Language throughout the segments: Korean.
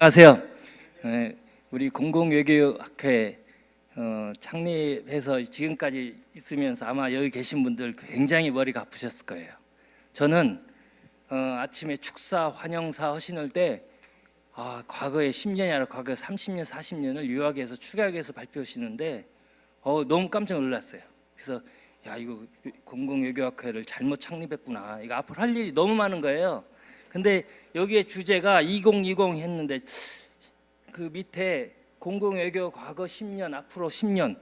안녕하세요. 우리 공공외교학회 창립해서 지금까지 있으면서 아마 여기 계신 분들 굉장히 머리가 아프셨을 거예요. 저는 아침에 축사, 환영사 하시는 때 과거에 10년이 아니라 과거 30년, 40년을 유학에서 축약에서 발표하시는데 너무 깜짝 놀랐어요. 그래서 이거 공공외교학회를 잘못 창립했구나. 이거 앞으로 할 일이 너무 많은 거예요. 근데 여기에 주제가 2020 했는데 그 밑에 공공외교 과거 10년, 앞으로 10년,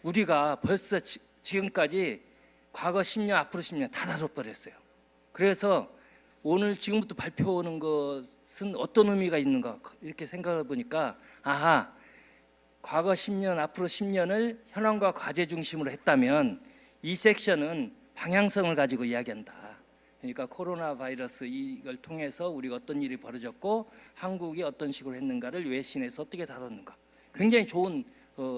우리가 벌써 지금까지 과거 10년, 앞으로 10년 다 다뤄버렸어요. 그래서 오늘 지금부터 발표하는 것은 어떤 의미가 있는가 이렇게 생각해 보니까 과거 10년, 앞으로 10년을 현황과 과제 중심으로 했다면 이 섹션은 방향성을 가지고 이야기한다. 그러니까 코로나 바이러스 이걸 통해서 우리가 어떤 일이 벌어졌고 한국이 어떤 식으로 했는가를 외신에서 어떻게 다뤘는가, 굉장히 좋은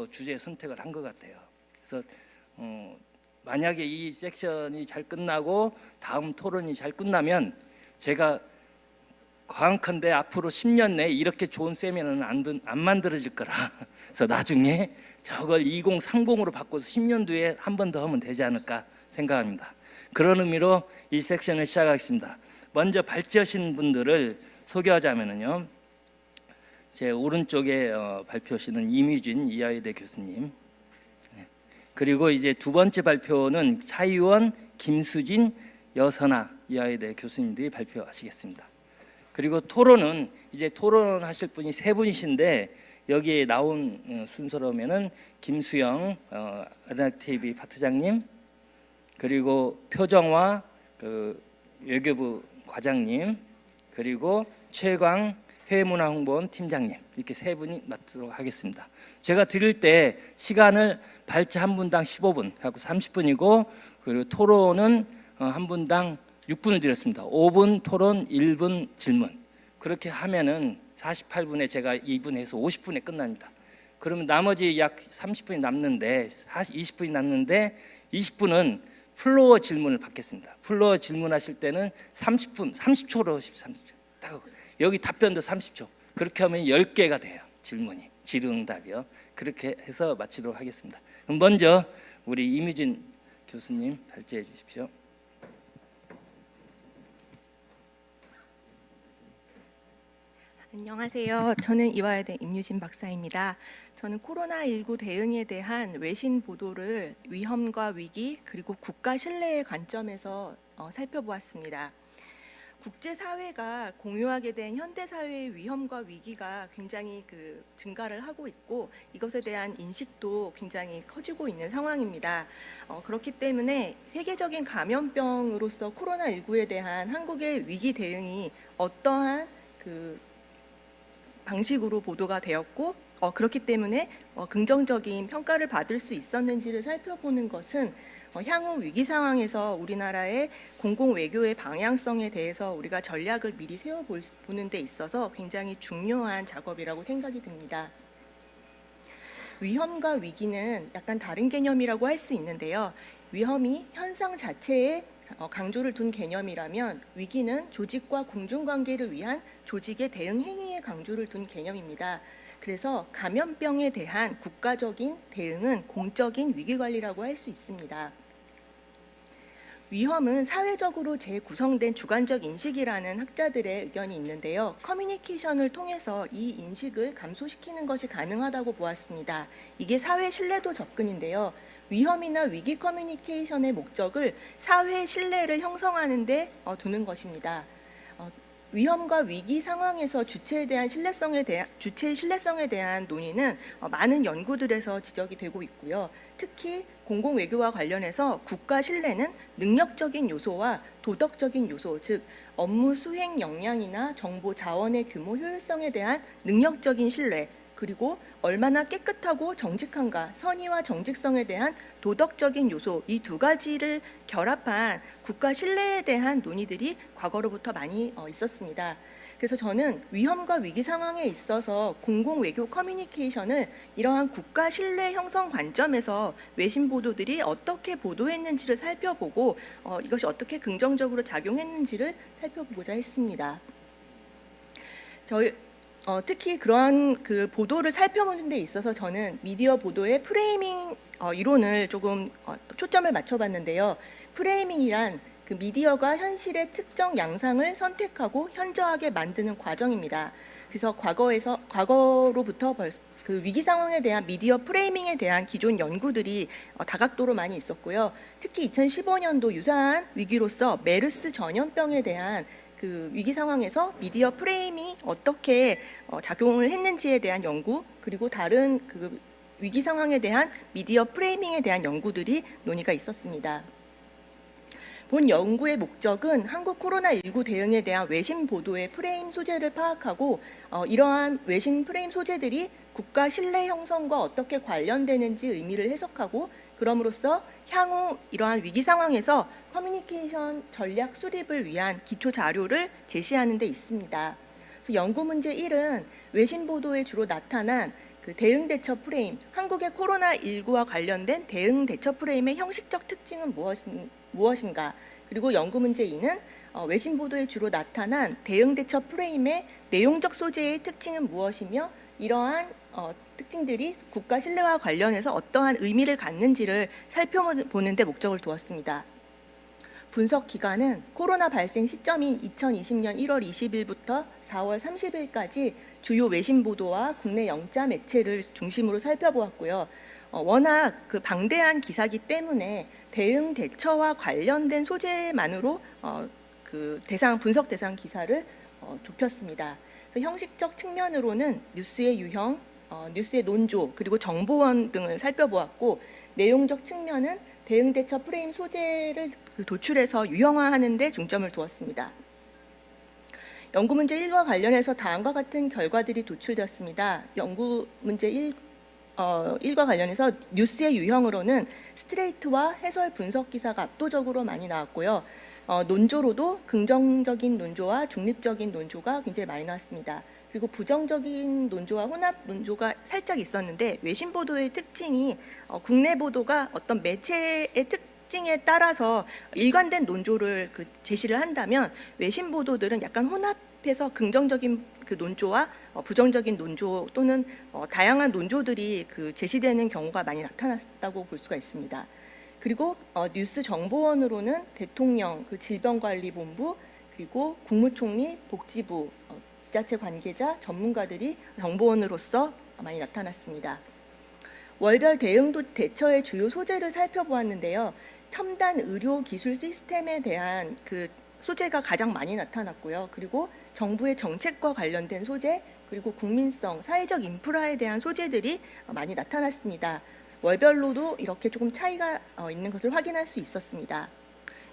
주제 선택을 한 것 같아요. 그래서 만약에 이 섹션이 잘 끝나고 다음 토론이 잘 끝나면 제가 과언컨대 앞으로 10년 내에 이렇게 좋은 세미나는 안 만들어질 거라. 그래서 나중에 저걸 2030으로 바꿔서 10년 뒤에 한 번 더 하면 되지 않을까 생각합니다. 그런 의미로 이 섹션을 시작하겠습니다. 먼저 발제하신 분들을 소개하자면요, 제 오른쪽에 발표하시는 이미진 이하여대 교수님, 그리고 이제 두 번째 발표는 차이원, 김수진, 여선아 이하여대 교수님들이 발표하시겠습니다. 그리고 토론은 이제 토론하실 분이 세 분이신데 여기에 나온 순서로면은 김수영 아르나TV 파트장님, 그리고 표정화 외교부 과장님, 그리고 최광 해외문화홍보원 팀장님, 이렇게 세 분이 맡도록 하겠습니다. 제가 드릴 때 시간을 발제 한 분당 15분 하고 30분이고, 그리고 토론은 한 분당 6분을 드렸습니다. 5분 토론, 1분 질문. 그렇게 하면은 48분에 제가 2분 해서 50분에 끝납니다. 그러면 나머지 약 30분이 남는데 20분이 남는데 20분은 플로어 질문을 받겠습니다. 플로어 질문하실 때는 30분, 30초로 30초. 여기 답변도 30초. 그렇게 하면 10개가 돼요. 질문이. 질의응답이요. 그렇게 해서 마치도록 하겠습니다. 그럼 먼저 우리 이미진 교수님 발제해 주십시오. 안녕하세요. 저는 이화여대 임유진 박사입니다. 저는 코로나19 대응에 대한 외신 보도를 위험과 위기 그리고 국가 신뢰의 관점에서 살펴보았습니다. 국제사회가 공유하게 된 현대사회의 위험과 위기가 굉장히 증가를 하고 있고 이것에 대한 인식도 굉장히 커지고 있는 상황입니다. 그렇기 때문에 세계적인 감염병으로서 코로나19에 대한 한국의 위기 대응이 어떠한 방식으로 보도가 되었고 그렇기 때문에 긍정적인 평가를 받을 수 있었는지를 살펴보는 것은 향후 위기 상황에서 우리나라의 공공외교의 방향성에 대해서 우리가 전략을 미리 세워보는 데 있어서 굉장히 중요한 작업이라고 생각이 듭니다. 위험과 위기는 약간 다른 개념이라고 할 수 있는데요. 위험이 현상 자체에 강조를 둔 개념이라면 위기는 조직과 공중관계를 위한 조직의 대응 행위에 강조를 둔 개념입니다. 그래서 감염병에 대한 국가적인 대응은 공적인 위기관리라고 할 수 있습니다. 위험은 사회적으로 재구성된 주관적 인식이라는 학자들의 의견이 있는데요. 커뮤니케이션을 통해서 이 인식을 감소시키는 것이 가능하다고 보았습니다. 이게 사회 신뢰도 접근인데요. 위험이나 위기 커뮤니케이션의 목적을 사회 신뢰를 형성하는 데 두는 것입니다. 위험과 위기 상황에서 주체의 신뢰성에 대한 논의는 많은 연구들에서 지적이 되고 있고요. 특히 공공외교와 관련해서 국가 신뢰는 능력적인 요소와 도덕적인 요소, 즉 업무 수행 역량이나 정보 자원의 규모 효율성에 대한 능력적인 신뢰, 그리고 얼마나 깨끗하고 정직한가, 선의와 정직성에 대한 도덕적인 요소, 이 두 가지를 결합한 국가 신뢰에 대한 논의들이 과거로부터 많이 있었습니다. 그래서 저는 위험과 위기 상황에 있어서 공공외교 커뮤니케이션을 이러한 국가 신뢰 형성 관점에서 외신 보도들이 어떻게 보도했는지를 살펴보고 이것이 어떻게 긍정적으로 작용했는지를 살펴보고자 했습니다. 특히 그러한 그 보도를 살펴보는 데 있어서 저는 미디어 보도의 프레이밍 이론을 조금 초점을 맞춰봤는데요. 프레이밍이란 그 미디어가 현실의 특정 양상을 선택하고 현저하게 만드는 과정입니다. 그래서 과거로부터 그 위기 상황에 대한 미디어 프레이밍에 대한 기존 연구들이 다각도로 많이 있었고요. 특히 2015년도 유사한 위기로서 메르스 전염병에 대한 그 위기 상황에서 미디어 프레임이 어떻게 작용을 했는지에 대한 연구, 그리고 다른 그 위기 상황에 대한 미디어 프레이밍에 대한 연구들이 논의가 있었습니다. 본 연구의 목적은 한국 코로나19 대응에 대한 외신 보도의 프레임 소재를 파악하고 이러한 외신 프레임 소재들이 국가 신뢰 형성과 어떻게 관련되는지 의미를 해석하고, 그럼으로써 향후 이러한 위기 상황에서 커뮤니케이션 전략 수립을 위한 기초 자료를 제시하는 데 있습니다. 그래서 연구 문제 1은 외신 보도에 주로 나타난 그 대응 대처 프레임, 한국의 코로나19와 관련된 대응 대처 프레임의 형식적 특징은 무엇인가? 그리고 연구 문제 2는 외신 보도에 주로 나타난 대응 대처 프레임의 내용적 소재의 특징은 무엇이며 이러한 특징들이 국가 신뢰와 관련해서 어떠한 의미를 갖는지를 살펴보는 데 목적을 두었습니다. 분석 기간은 코로나 발생 시점인 2020년 1월 20일부터 4월 30일까지 주요 외신 보도와 국내 영자 매체를 중심으로 살펴보았고요. 워낙 그 방대한 기사기 때문에 대응 대처와 관련된 소재만으로 그 분석 대상 기사를 좁혔습니다. 그래서 형식적 측면으로는 뉴스의 유형, 뉴스의 논조, 그리고 정보원 등을 살펴보았고, 내용적 측면은 대응 대처 프레임 소재를 도출해서 유형화하는 데 중점을 두었습니다. 연구 문제 1과 관련해서 다음과 같은 결과들이 도출되었습니다. 연구 문제 1과 관련해서 뉴스의 유형으로는 스트레이트와 해설 분석 기사가 압도적으로 많이 나왔고요. 논조로도 긍정적인 논조와 중립적인 논조가 굉장히 많이 나왔습니다. 그리고 부정적인 논조와 혼합 논조가 살짝 있었는데, 외신 보도의 특징이 국내 보도가 어떤 매체의 특징에 따라서 일관된 논조를 제시를 한다면, 외신 보도들은 약간 혼합해서 긍정적인 그 논조와 부정적인 논조 또는 다양한 논조들이 제시되는 경우가 많이 나타났다고 볼 수가 있습니다. 그리고 뉴스 정보원으로는 대통령, 질병관리본부, 그리고 국무총리, 복지부, 지자체 관계자, 전문가들이 정보원으로서 많이 나타났습니다. 월별 대응도 대처의 주요 소재를 살펴보았는데요. 첨단 의료 기술 시스템에 대한 그 소재가 가장 많이 나타났고요. 그리고 정부의 정책과 관련된 소재, 그리고 국민성, 사회적 인프라에 대한 소재들이 많이 나타났습니다. 월별로도 이렇게 조금 차이가 있는 것을 확인할 수 있었습니다.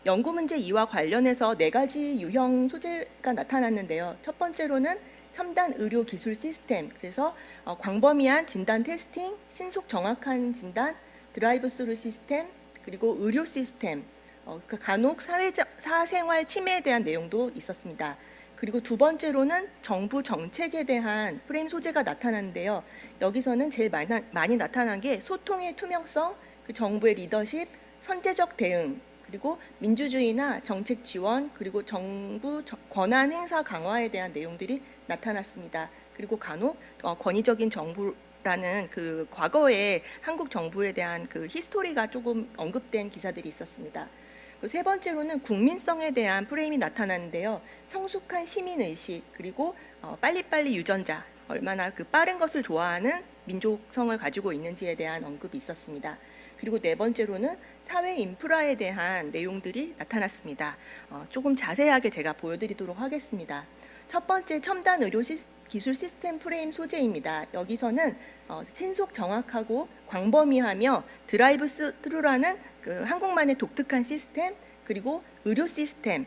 연구 문제 2와 관련해서 4가지 유형 소재가 나타났는데요. 첫 번째로는 첨단 의료 기술 시스템, 그래서 광범위한 진단 테스팅, 신속 정확한 진단, 드라이브 스루 시스템, 그리고 의료 시스템, 간혹 사생활 침해에 대한 내용도 있었습니다. 그리고 두 번째로는 정부 정책에 대한 프레임 소재가 나타났는데요. 여기서는 제일 많이 나타난 게 소통의 투명성, 정부의 리더십, 선제적 대응, 그리고 민주주의나 정책 지원, 그리고 정부 권한 행사 강화에 대한 내용들이 나타났습니다. 그리고 간혹 권위적인 정부라는 그 과거에 한국 정부에 대한 그 히스토리가 조금 언급된 기사들이 있었습니다. 세 번째로는 국민성에 대한 프레임이 나타났는데요. 성숙한 시민의식, 그리고 빨리빨리 유전자, 얼마나 빠른 것을 좋아하는 민족성을 가지고 있는지에 대한 언급이 있었습니다. 그리고 네 번째로는 사회 인프라에 대한 내용들이 나타났습니다. 조금 자세하게 제가 보여드리도록 하겠습니다. 첫 번째, 첨단 의료 기술 시스템 프레임 소재입니다. 여기서는 신속 정확하고 광범위하며 드라이브 스루라는 한국만의 독특한 시스템, 그리고 의료 시스템,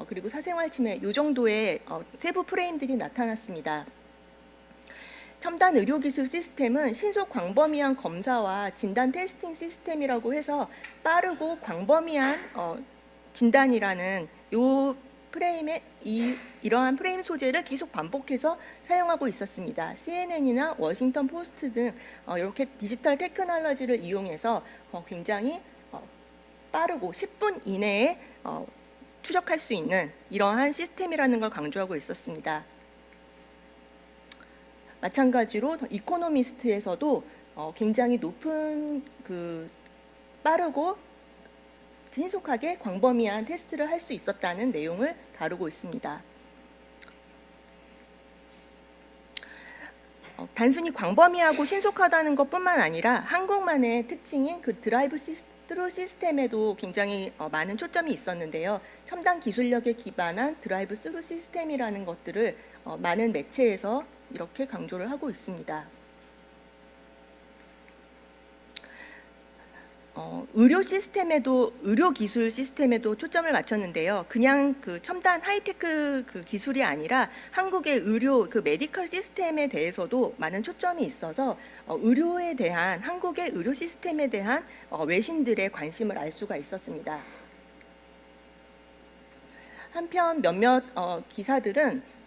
그리고 사생활 침해, 이 정도의 세부 프레임들이 나타났습니다. 첨단 의료기술 시스템은 신속 광범위한 검사와 진단 테스팅 시스템이라고 해서 빠르고 광범위한 진단이라는 이 프레임의 이러한 프레임 소재를 계속 반복해서 사용하고 있었습니다. CNN이나 워싱턴 포스트 등 이렇게 디지털 테크놀로지를 이용해서 굉장히 빠르고 10분 이내에 추적할 수 있는 이러한 시스템이라는 걸 강조하고 있었습니다. 마찬가지로 이코노미스트에서도 굉장히 높은 빠르고 신속하게 광범위한 테스트를 할 수 있었다는 내용을 다루고 있습니다. 단순히 광범위하고 신속하다는 것뿐만 아니라 한국만의 특징인 그 드라이브 스루 시스템에도 굉장히 많은 초점이 있었는데요. 첨단 기술력에 기반한 드라이브 스루 시스템이라는 것들을 많은 매체에서 이렇게 강조를 하고 있습니다. 의료 기술 시스템에도 초점을 맞췄는데요. 그냥 그 첨단 하이테크 그 기술이 아니라 한국의 의료 그 메디컬 시스템에 대해서도 많은 초점이 있어서 의료에 대한 한국의 의료 시스템에 대한 외신들의 관심을 알 수가 있었습니다. 한편 몇몇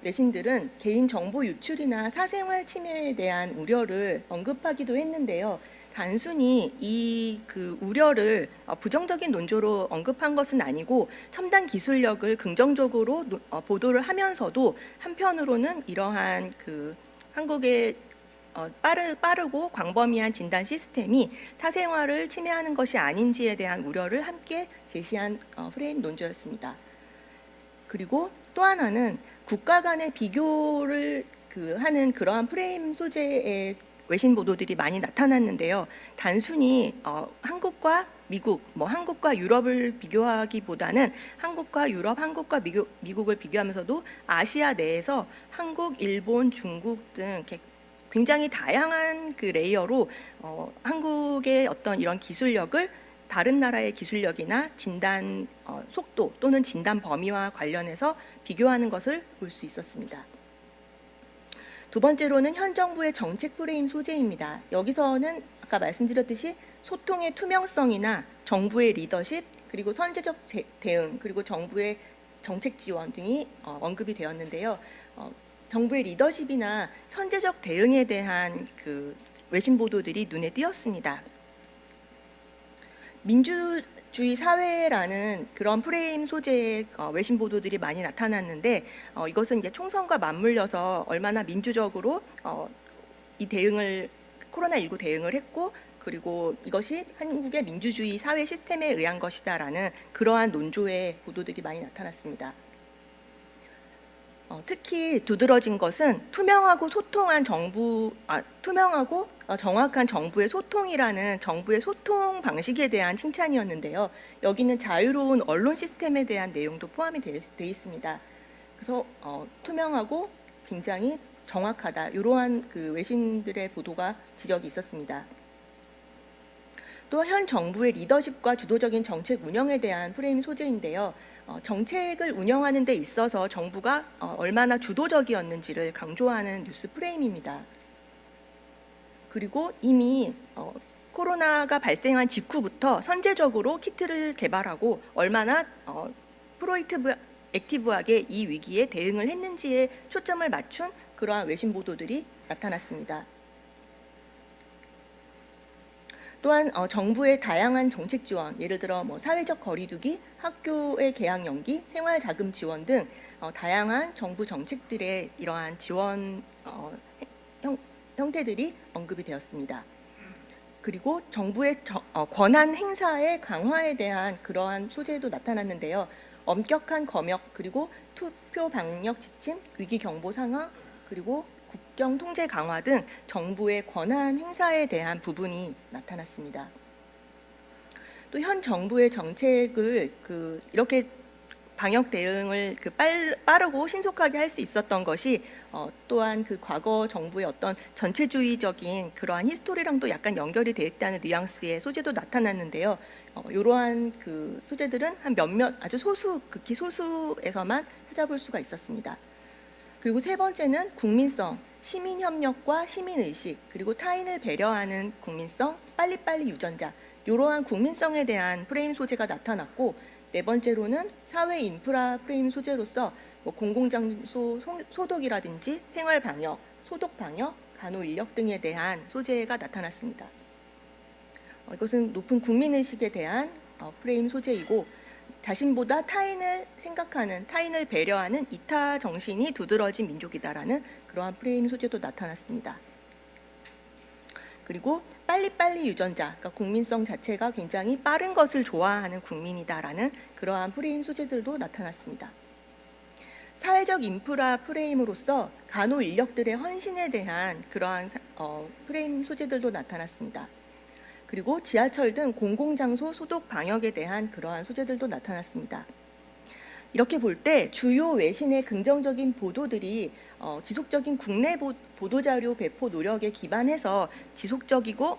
외신들은 개인 정보 유출이나 사생활 침해에 대한 우려를 언급하기도 했는데요. 단순히 이 우려를 부정적인 논조로 언급한 것은 아니고 첨단 기술력을 긍정적으로 보도를 하면서도 한편으로는 이러한 한국의 빠르고 광범위한 진단 시스템이 사생활을 침해하는 것이 아닌지에 대한 우려를 함께 제시한 프레임 논조였습니다. 그리고 또 하나는 국가 간의 비교를 하는 그러한 프레임 소재의 외신 보도들이 많이 나타났는데요. 단순히 한국과 미국, 한국과 유럽을 비교하기보다는 한국과 유럽, 한국과 미국을 비교하면서도 아시아 내에서 한국, 일본, 중국 등 굉장히 다양한 레이어로 한국의 어떤 이런 기술력을 다른 나라의 기술력이나 진단 속도 또는 진단 범위와 관련해서 비교하는 것을 볼 수 있었습니다. 두 번째로는 현 정부의 정책 프레임 소재입니다. 여기서는 아까 말씀드렸듯이 소통의 투명성이나 정부의 리더십, 그리고 선제적 대응, 그리고 정부의 정책 지원 등이 언급이 되었는데요. 정부의 리더십이나 선제적 대응에 대한 외신 보도들이 눈에 띄었습니다. 민주주의 사회라는 그런 프레임 소재의 외신 보도들이 많이 나타났는데 이것은 이제 총선과 맞물려서 얼마나 민주적으로 이 코로나19 대응을 했고 그리고 이것이 한국의 민주주의 사회 시스템에 의한 것이다라는 그러한 논조의 보도들이 많이 나타났습니다. 특히 두드러진 것은 투명하고 정확한 정부의 소통이라는 정부의 소통 방식에 대한 칭찬이었는데요. 여기는 자유로운 언론 시스템에 대한 내용도 포함이 되어 있습니다. 그래서 투명하고 굉장히 정확하다 이러한 외신들의 보도가 지적이 있었습니다. 또 현 정부의 리더십과 주도적인 정책 운영에 대한 프레임 소재인데요. 정책을 운영하는 데 있어서 정부가 얼마나 주도적이었는지를 강조하는 뉴스 프레임입니다. 그리고 이미 코로나가 발생한 직후부터 선제적으로 키트를 개발하고 얼마나 액티브하게 이 위기에 대응을 했는지에 초점을 맞춘 그러한 외신 보도들이 나타났습니다. 또한 정부의 다양한 정책 지원, 예를 들어 사회적 거리두기, 학교의 개학 연기, 생활자금 지원 등 다양한 정부 정책들의 이러한 지원 형태들이 언급이 되었습니다. 그리고 정부의 권한 행사의 강화에 대한 그러한 소재도 나타났는데요. 엄격한 검역, 그리고 투표 방역 지침, 위기 경보 상황, 그리고 국경 통제 강화 등 정부의 권한 행사에 대한 부분이 나타났습니다. 또 현 정부의 정책을 이렇게 방역 대응을 빠르고 신속하게 할 수 있었던 것이 또한 과거 정부의 어떤 전체주의적인 그러한 히스토리랑도 약간 연결이 되어 있다는 뉘앙스의 소재도 나타났는데요. 이러한 소재들은 한 몇몇 아주 극히 소수에서만 찾아볼 수가 있었습니다. 그리고 세 번째는 국민성, 시민협력과 시민의식, 그리고 타인을 배려하는 국민성, 빨리빨리 유전자, 이러한 국민성에 대한 프레임 소재가 나타났고, 네 번째로는 사회 인프라 프레임 소재로서 공공장소 소독이라든지 생활방역, 소독방역, 간호인력 등에 대한 소재가 나타났습니다. 이것은 높은 국민의식에 대한 프레임 소재이고, 자신보다 타인을 생각하는, 타인을 배려하는 이타 정신이 두드러진 민족이다라는 그러한 프레임 소재도 나타났습니다. 그리고 빨리빨리 유전자, 그러니까 국민성 자체가 굉장히 빠른 것을 좋아하는 국민이다라는 그러한 프레임 소재들도 나타났습니다. 사회적 인프라 프레임으로서 간호 인력들의 헌신에 대한 그러한 프레임 소재들도 나타났습니다. 그리고 지하철 등 공공장소 소독 방역에 대한 그러한 소재들도 나타났습니다. 이렇게 볼 때 주요 외신의 긍정적인 보도들이 지속적인 국내 보도자료 배포 노력에 기반해서 지속적이고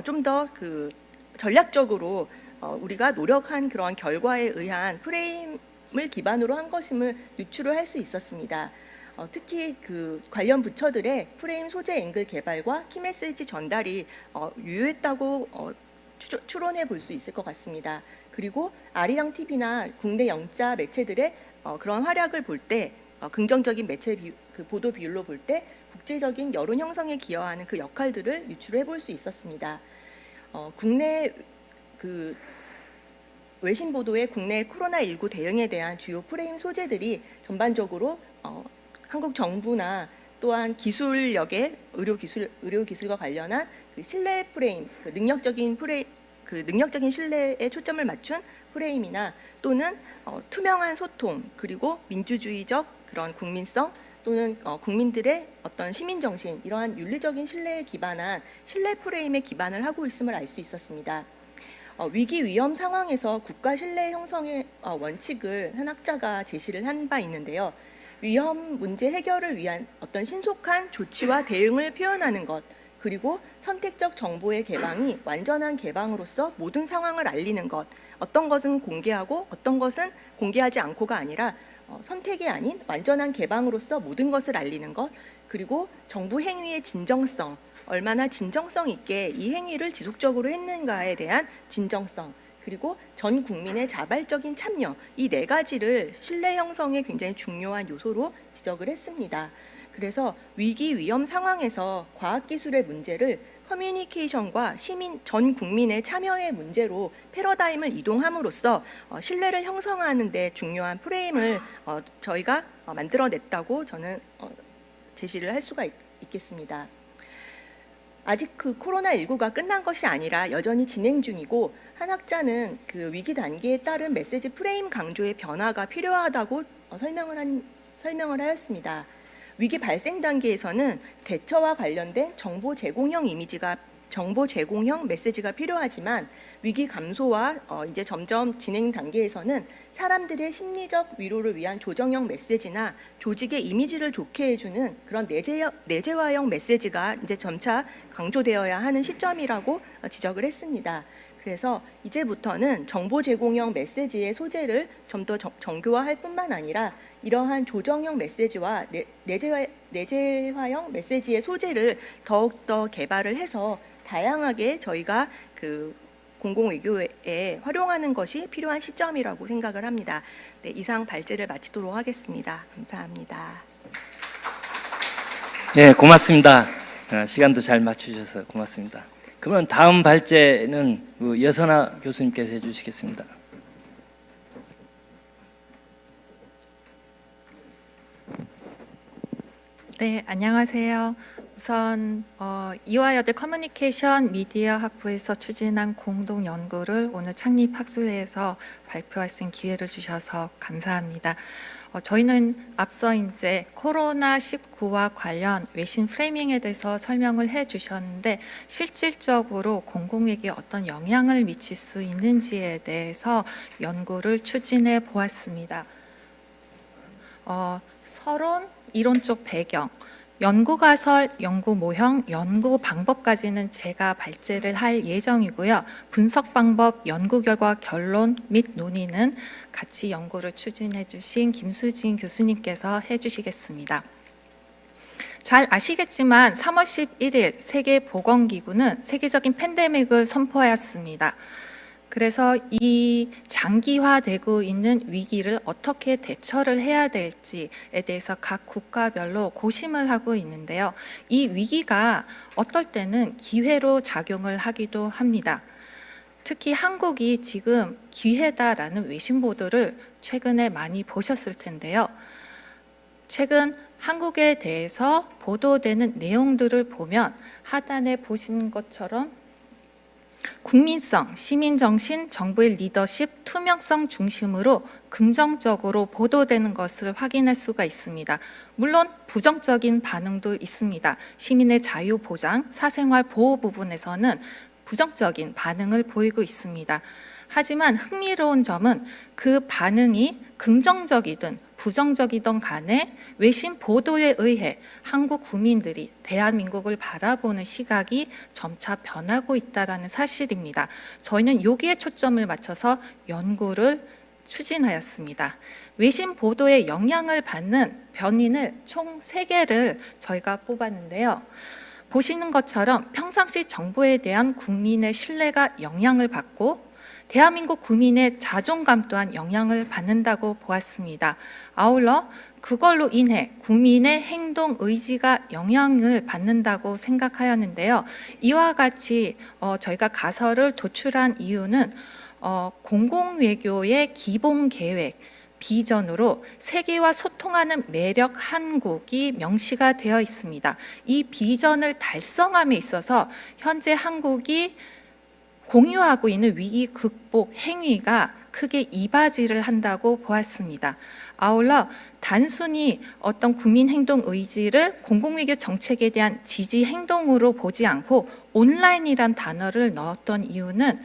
좀 더 그 전략적으로 우리가 노력한 그러한 결과에 의한 프레임을 기반으로 한 것임을 유추를 할 수 있었습니다. 특히 그 관련 부처들의 프레임 소재 앵글 개발과 키메시지 전달이 유효했다고 추론해 볼 수 있을 것 같습니다. 그리고 아리랑 TV나 국내 영자 매체들의 그런 활약을 볼 때 긍정적인 매체 그 보도 비율로 볼 때 국제적인 여론 형성에 기여하는 그 역할들을 유추해 볼 수 있었습니다. 국내 그 외신 보도의 국내 코로나19 대응에 대한 주요 프레임 소재들이 전반적으로 한국 정부나 또한 기술력의 의료 기술과 관련한 그 신뢰 프레임, 그 능력적인 신뢰에 초점을 맞춘 프레임이나 또는 투명한 소통, 그리고 민주주의적 그런 국민성 또는 국민들의 어떤 시민 정신, 이러한 윤리적인 신뢰에 기반한 신뢰 프레임에 기반을 하고 있음을 알 수 있었습니다. 위기 위험 상황에서 국가 신뢰 형성의 원칙을 한 학자가 제시를 한 바 있는데요. 위험 문제 해결을 위한 어떤 신속한 조치와 대응을 표현하는 것, 그리고 선택적 정보의 개방이 완전한 개방으로서 모든 상황을 알리는 것, 어떤 것은 공개하고 어떤 것은 공개하지 않고가 아니라 선택이 아닌 완전한 개방으로서 모든 것을 알리는 것, 그리고 정부 행위의 진정성, 얼마나 진정성 있게 이 행위를 지속적으로 했는가에 대한 진정성, 그리고 전 국민의 자발적인 참여, 이 네 가지를 신뢰 형성에 굉장히 중요한 요소로 지적을 했습니다. 그래서 위기 위험 상황에서 과학기술의 문제를 커뮤니케이션과 시민 전 국민의 참여의 문제로 패러다임을 이동함으로써 신뢰를 형성하는 데 중요한 프레임을 저희가 만들어냈다고 저는 제시를 할 수가 있겠습니다. 아직 그 코로나19가 끝난 것이 아니라 여전히 진행 중이고, 한 학자는 그 위기 단계에 따른 메시지 프레임 강조의 변화가 필요하다고 설명을 하였습니다. 위기 발생 단계에서는 대처와 관련된 정보 제공형 메시지가 필요하지만, 위기 감소와 이제 점점 진행 단계에서는 사람들의 심리적 위로를 위한 조정형 메시지나 조직의 이미지를 좋게 해주는 그런 내재화형 메시지가 이제 점차 강조되어야 하는 시점이라고 지적을 했습니다. 그래서 이제부터는 정보 제공형 메시지의 소재를 좀 더 정교화할 뿐만 아니라 이러한 조정형 메시지와 내재화형 메시지의 소재를 더욱더 개발을 해서 다양하게 저희가 그 공공외교에 활용하는 것이 필요한 시점이라고 생각을 합니다. 네, 이상 발제를 마치도록 하겠습니다. 감사합니다. 네, 고맙습니다. 시간도 잘 맞추셔서 고맙습니다. 그러면 다음 발제는 여선아 교수님께서 해주시겠습니다. 네, 안녕하세요. 우선 이화여대 커뮤니케이션 미디어 학부에서 추진한 공동 연구를 오늘 창립학술회에서 발표할 수 있는 기회를 주셔서 감사합니다. 저희는 앞서 이제 코로나19와 관련 외신 프레이밍에 대해서 설명을 해 주셨는데, 실질적으로 공공에게 어떤 영향을 미칠 수 있는지에 대해서 연구를 추진해 보았습니다. 서론, 이론적 배경, 연구 가설, 연구 모형, 연구 방법까지는 제가 발제를 할 예정이고요. 분석 방법, 연구 결과, 결론 및 논의는 같이 연구를 추진해 주신 김수진 교수님께서 해 주시겠습니다. 잘 아시겠지만 3월 11일 세계보건기구는 세계적인 팬데믹을 선포하였습니다. 그래서 이 장기화되고 있는 위기를 어떻게 대처를 해야 될지에 대해서 각 국가별로 고심을 하고 있는데요. 이 위기가 어떨 때는 기회로 작용을 하기도 합니다. 특히 한국이 지금 기회다라는 외신 보도를 최근에 많이 보셨을 텐데요. 최근 한국에 대해서 보도되는 내용들을 보면 하단에 보시는 것처럼 국민성, 시민정신, 정부의 리더십, 투명성 중심으로 긍정적으로 보도되는 것을 확인할 수가 있습니다. 물론 부정적인 반응도 있습니다. 시민의 자유 보장, 사생활 보호 부분에서는 부정적인 반응을 보이고 있습니다. 하지만 흥미로운 점은 그 반응이 긍정적이든 부정적이든 간에 외신 보도에 의해 한국 국민들이 대한민국을 바라보는 시각이 점차 변하고 있다는 사실입니다. 저희는 여기에 초점을 맞춰서 연구를 추진하였습니다. 외신 보도에 영향을 받는 변인을 총 3개를 저희가 뽑았는데요. 보시는 것처럼 평상시 정부에 대한 국민의 신뢰가 영향을 받고 대한민국 국민의 자존감 또한 영향을 받는다고 보았습니다. 아울러 그걸로 인해 국민의 행동 의지가 영향을 받는다고 생각하였는데요. 이와 같이 저희가 가설을 도출한 이유는 공공외교의 기본 계획, 비전으로 세계와 소통하는 매력 한국이 명시가 되어 있습니다. 이 비전을 달성함에 있어서 현재 한국이 공유하고 있는 위기 극복 행위가 크게 이바지를 한다고 보았습니다. 아울러 단순히 어떤 국민 행동 의지를 공공외교 정책에 대한 지지 행동으로 보지 않고 온라인이란 단어를 넣었던 이유는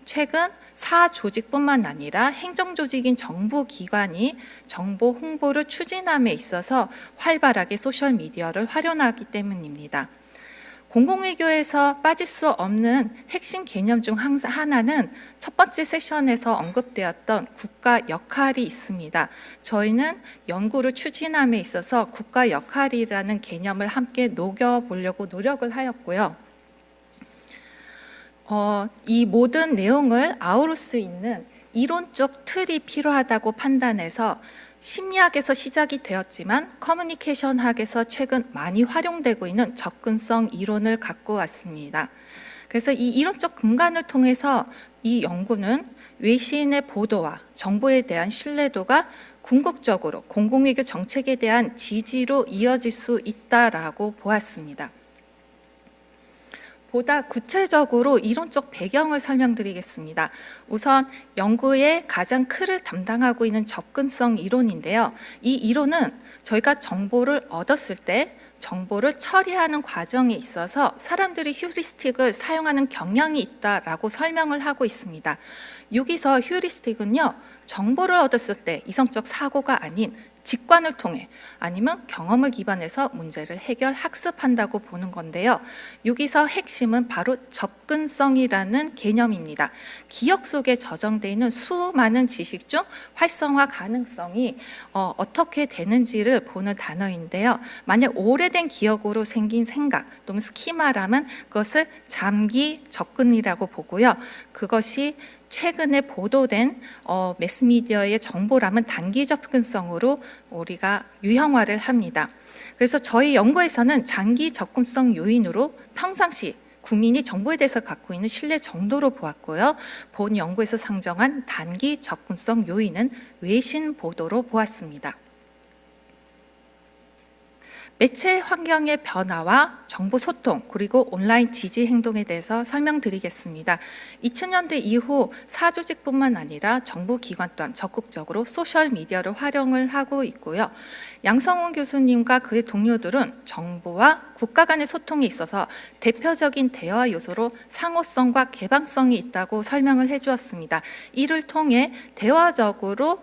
최근 사조직뿐만 아니라 행정조직인 정부기관이 정보 홍보를 추진함에 있어서 활발하게 소셜미디어를 활용하기 때문입니다. 공공외교에서 빠질 수 없는 핵심 개념 중 하나는 첫 번째 세션에서 언급되었던 국가 역할이 있습니다. 저희는 연구를 추진함에 있어서 국가 역할이라는 개념을 함께 녹여보려고 노력을 하였고요. 이 모든 내용을 아우를 수 있는 이론적 틀이 필요하다고 판단해서 심리학에서 시작이 되었지만 커뮤니케이션학에서 최근 많이 활용되고 있는 접근성 이론을 갖고 왔습니다. 그래서 이 이론적 근간을 통해서 이 연구는 외신의 보도와 정보에 대한 신뢰도가 궁극적으로 공공외교 정책에 대한 지지로 이어질 수 있다라고 보았습니다. 보다 구체적으로 이론적 배경을 설명드리겠습니다. 우선 연구의 가장 틀을 담당하고 있는 접근성 이론인데요. 이 이론은 저희가 정보를 얻었을 때 정보를 처리하는 과정에 있어서 사람들이 휴리스틱을 사용하는 경향이 있다라고 설명을 하고 있습니다. 여기서 휴리스틱은요, 정보를 얻었을 때 이성적 사고가 아닌 직관을 통해 아니면 경험을 기반해서 문제를 해결 학습한다고 보는 건데요. 여기서 핵심은 바로 접근성이라는 개념입니다. 기억 속에 저장되어 있는 수많은 지식 중 활성화 가능성이 어떻게 되는지를 보는 단어인데요. 만약 오래된 기억으로 생긴 생각 또는 스키마라면 그것을 잠기 접근이라고 보고요. 그것이 최근에 보도된 매스미디어의 정보라면 단기 접근성으로 우리가 유형화를 합니다. 그래서 저희 연구에서는 장기 접근성 요인으로 평상시 국민이 정보에 대해서 갖고 있는 신뢰 정도로 보았고요. 본 연구에서 상정한 단기 접근성 요인은 외신 보도로 보았습니다. 매체 환경의 변화와 정보 소통 그리고 온라인 지지 행동에 대해서 설명드리겠습니다. 2000년대 이후 사조직뿐만 아니라 정부 기관 또한 적극적으로 소셜미디어를 활용을 하고 있고요. 양성훈 교수님과 그의 동료들은 정부와 국가 간의 소통에 있어서 대표적인 대화 요소로 상호성과 개방성이 있다고 설명을 해주었습니다. 이를 통해 대화적으로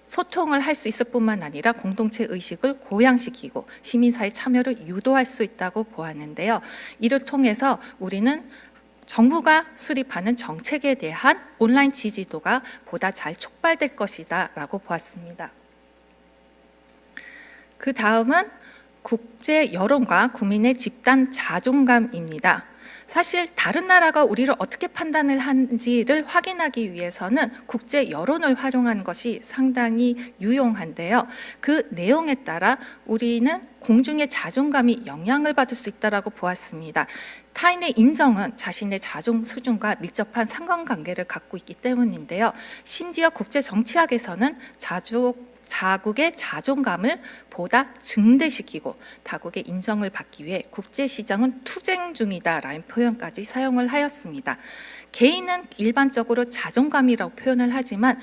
소통을 할 수 있을 뿐만 아니라 공동체 의식을 고양시키고 시민사회 참여를 유도할 수 있다고 보았는데요. 이를 통해서 우리는 정부가 수립하는 정책에 대한 온라인 지지도가 보다 잘 촉발될 것이다 라고 보았습니다. 그 다음은 국제 여론과 국민의 집단 자존감입니다. 사실 다른 나라가 우리를 어떻게 판단을 하는지를 확인하기 위해서는 국제 여론을 활용하는 것이 상당히 유용한데요. 그 내용에 따라 우리는 공중의 자존감이 영향을 받을 수 있다고 보았습니다. 타인의 인정은 자신의 자존 수준과 밀접한 상관관계를 갖고 있기 때문인데요. 심지어 국제 정치학에서는 자국의 자존감을 보다 증대시키고 타국의 인정을 받기 위해 국제시장은 투쟁 중이다라는 표현까지 사용을 하였습니다. 개인은 일반적으로 자존감이라고 표현을 하지만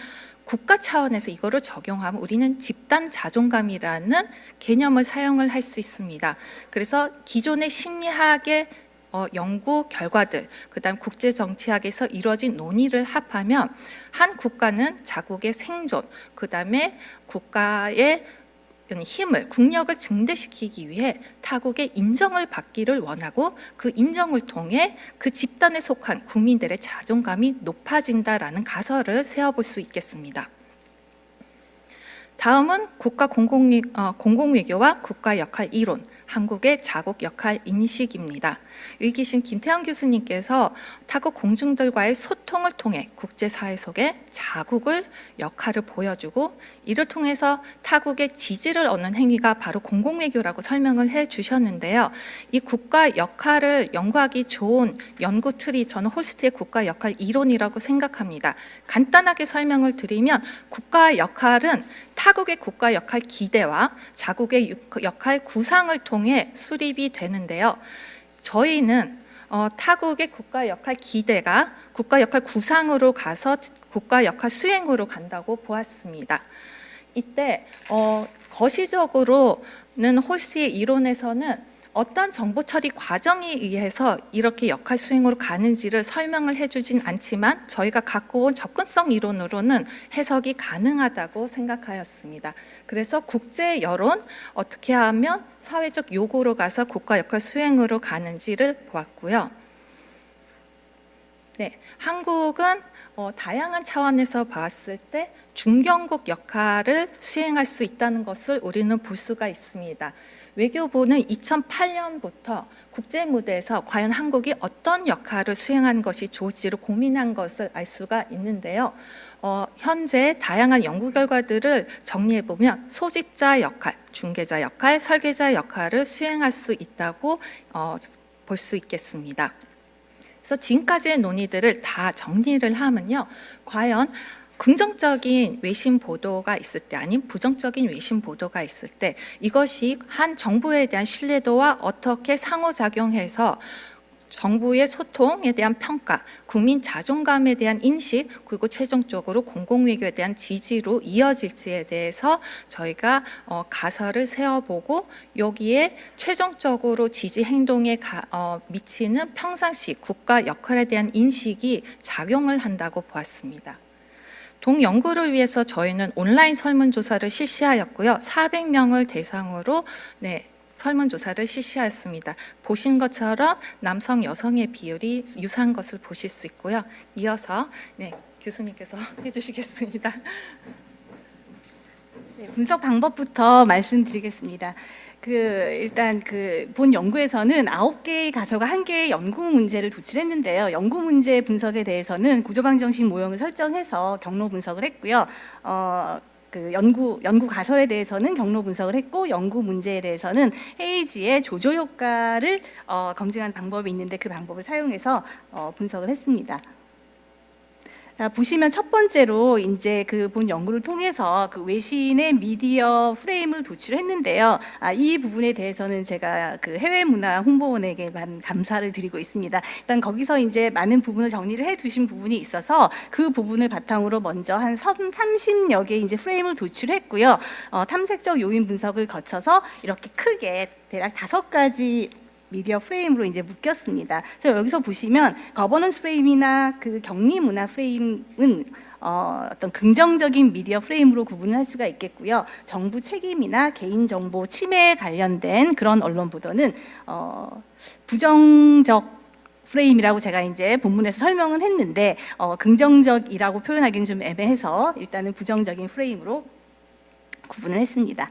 국가 차원에서 이거를 적용하면 우리는 집단 자존감이라는 개념을 사용을 할 수 있습니다. 그래서 기존의 심리학의 연구 결과들, 그다음 국제 정치학에서 이루어진 논의를 합하면 한 국가는 자국의 생존, 그다음에 국가의 힘을, 국력을 증대시키기 위해 타국의 인정을 받기를 원하고 그 인정을 통해 그 집단에 속한 국민들의 자존감이 높아진다라는 가설을 세워볼 수 있겠습니다. 다음은 국가 공공외교와 국가 역할 이론, 한국의 자국 역할 인식입니다. 여기 계신 김태형 교수님께서 타국 공중들과의 소통을 통해 국제사회 속에 자국을 역할을 보여주고 이를 통해서 타국의 지지를 얻는 행위가 바로 공공외교라고 설명을 해 주셨는데요. 이 국가 역할을 연구하기 좋은 연구 틀이 저는 홀스트의 국가 역할 이론이라고 생각합니다. 간단하게 설명을 드리면 국가 역할은 타국의 국가 역할 기대와 자국의 역할 구상을 통해 수립이 되는데요. 저희는 타국의 국가 역할 기대가 국가 역할 구상으로 가서 국가 역할 수행으로 간다고 보았습니다. 이때 거시적으로는 홀스의 이론에서는 어떤 정보 처리 과정에 의해서 이렇게 역할 수행으로 가는지를 설명을 해주진 않지만 저희가 갖고 온 접근성 이론으로는 해석이 가능하다고 생각하였습니다. 그래서 국제 여론, 어떻게 하면 사회적 요구로 가서 국가 역할 수행으로 가는지를 보았고요. 네, 한국은 다양한 차원에서 봤을 때 중견국 역할을 수행할 수 있다는 것을 우리는 볼 수가 있습니다. 외교부는 2008년부터 국제 무대에서 과연 한국이 어떤 역할을 수행하는 것이 좋을지를 고민한 것을 알 수가 있는데요. 현재 다양한 연구 결과들을 정리해 보면 소집자 역할, 중개자 역할, 설계자 역할을 수행할 수 있다고 볼 수 있겠습니다. 그래서 지금까지의 논의들을 다 정리를 하면요, 과연 긍정적인 외신 보도가 있을 때 아닌 부정적인 외신 보도가 있을 때 이것이 한 정부에 대한 신뢰도와 어떻게 상호작용해서 정부의 소통에 대한 평가, 국민 자존감에 대한 인식, 그리고 최종적으로 공공외교에 대한 지지로 이어질지에 대해서 저희가 가설을 세워보고 여기에 최종적으로 지지 행동에 미치는 평상시 국가 역할에 대한 인식이 작용을 한다고 보았습니다. 동연구를 위해서 저희는 온라인 설문조사를 실시하였고요. 400명을 대상으로 설문조사를 실시하였습니다. 보신 것처럼 남성, 여성의 비율이 유사한 것을 보실 수 있고요. 이어서 교수님께서 해주시겠습니다. 네, 분석 방법부터 말씀드리겠습니다. 일단 본 연구에서는 9개의 가설과 1개의 연구 문제를 도출했는데요. 연구 문제 분석에 대해서는 구조방정식 모형을 설정해서 경로 분석을 했고요. 연구 가설에 대해서는 경로 분석을 했고, 연구 문제에 대해서는 헤이지의 조조 효과를 검증하는 방법이 있는데 그 방법을 사용해서 분석을 했습니다. 자, 보시면 첫 번째로 이제 본 연구를 통해서 외신의 미디어 프레임을 도출했는데요. 이 부분에 대해서는 제가 해외 문화 홍보원에게만 감사를 드리고 있습니다. 일단 거기서 이제 많은 부분을 정리를 해 두신 부분이 있어서 그 부분을 바탕으로 먼저 한 30여 개의 이제 프레임을 도출했고요. 탐색적 요인 분석을 거쳐서 이렇게 크게 대략 5가지 미디어 프레임으로 이제 묶였습니다. 그래서 여기서 보시면 거버넌스 프레임이나 격리 문화 프레임은 어떤 긍정적인 미디어 프레임으로 구분을 할 수가 있겠고요. 정부 책임이나 개인정보 침해에 관련된 그런 언론 보도는 부정적 프레임이라고 제가 이제 본문에서 설명을 했는데 긍정적이라고 표현하기는 좀 애매해서 일단은 부정적인 프레임으로 구분을 했습니다.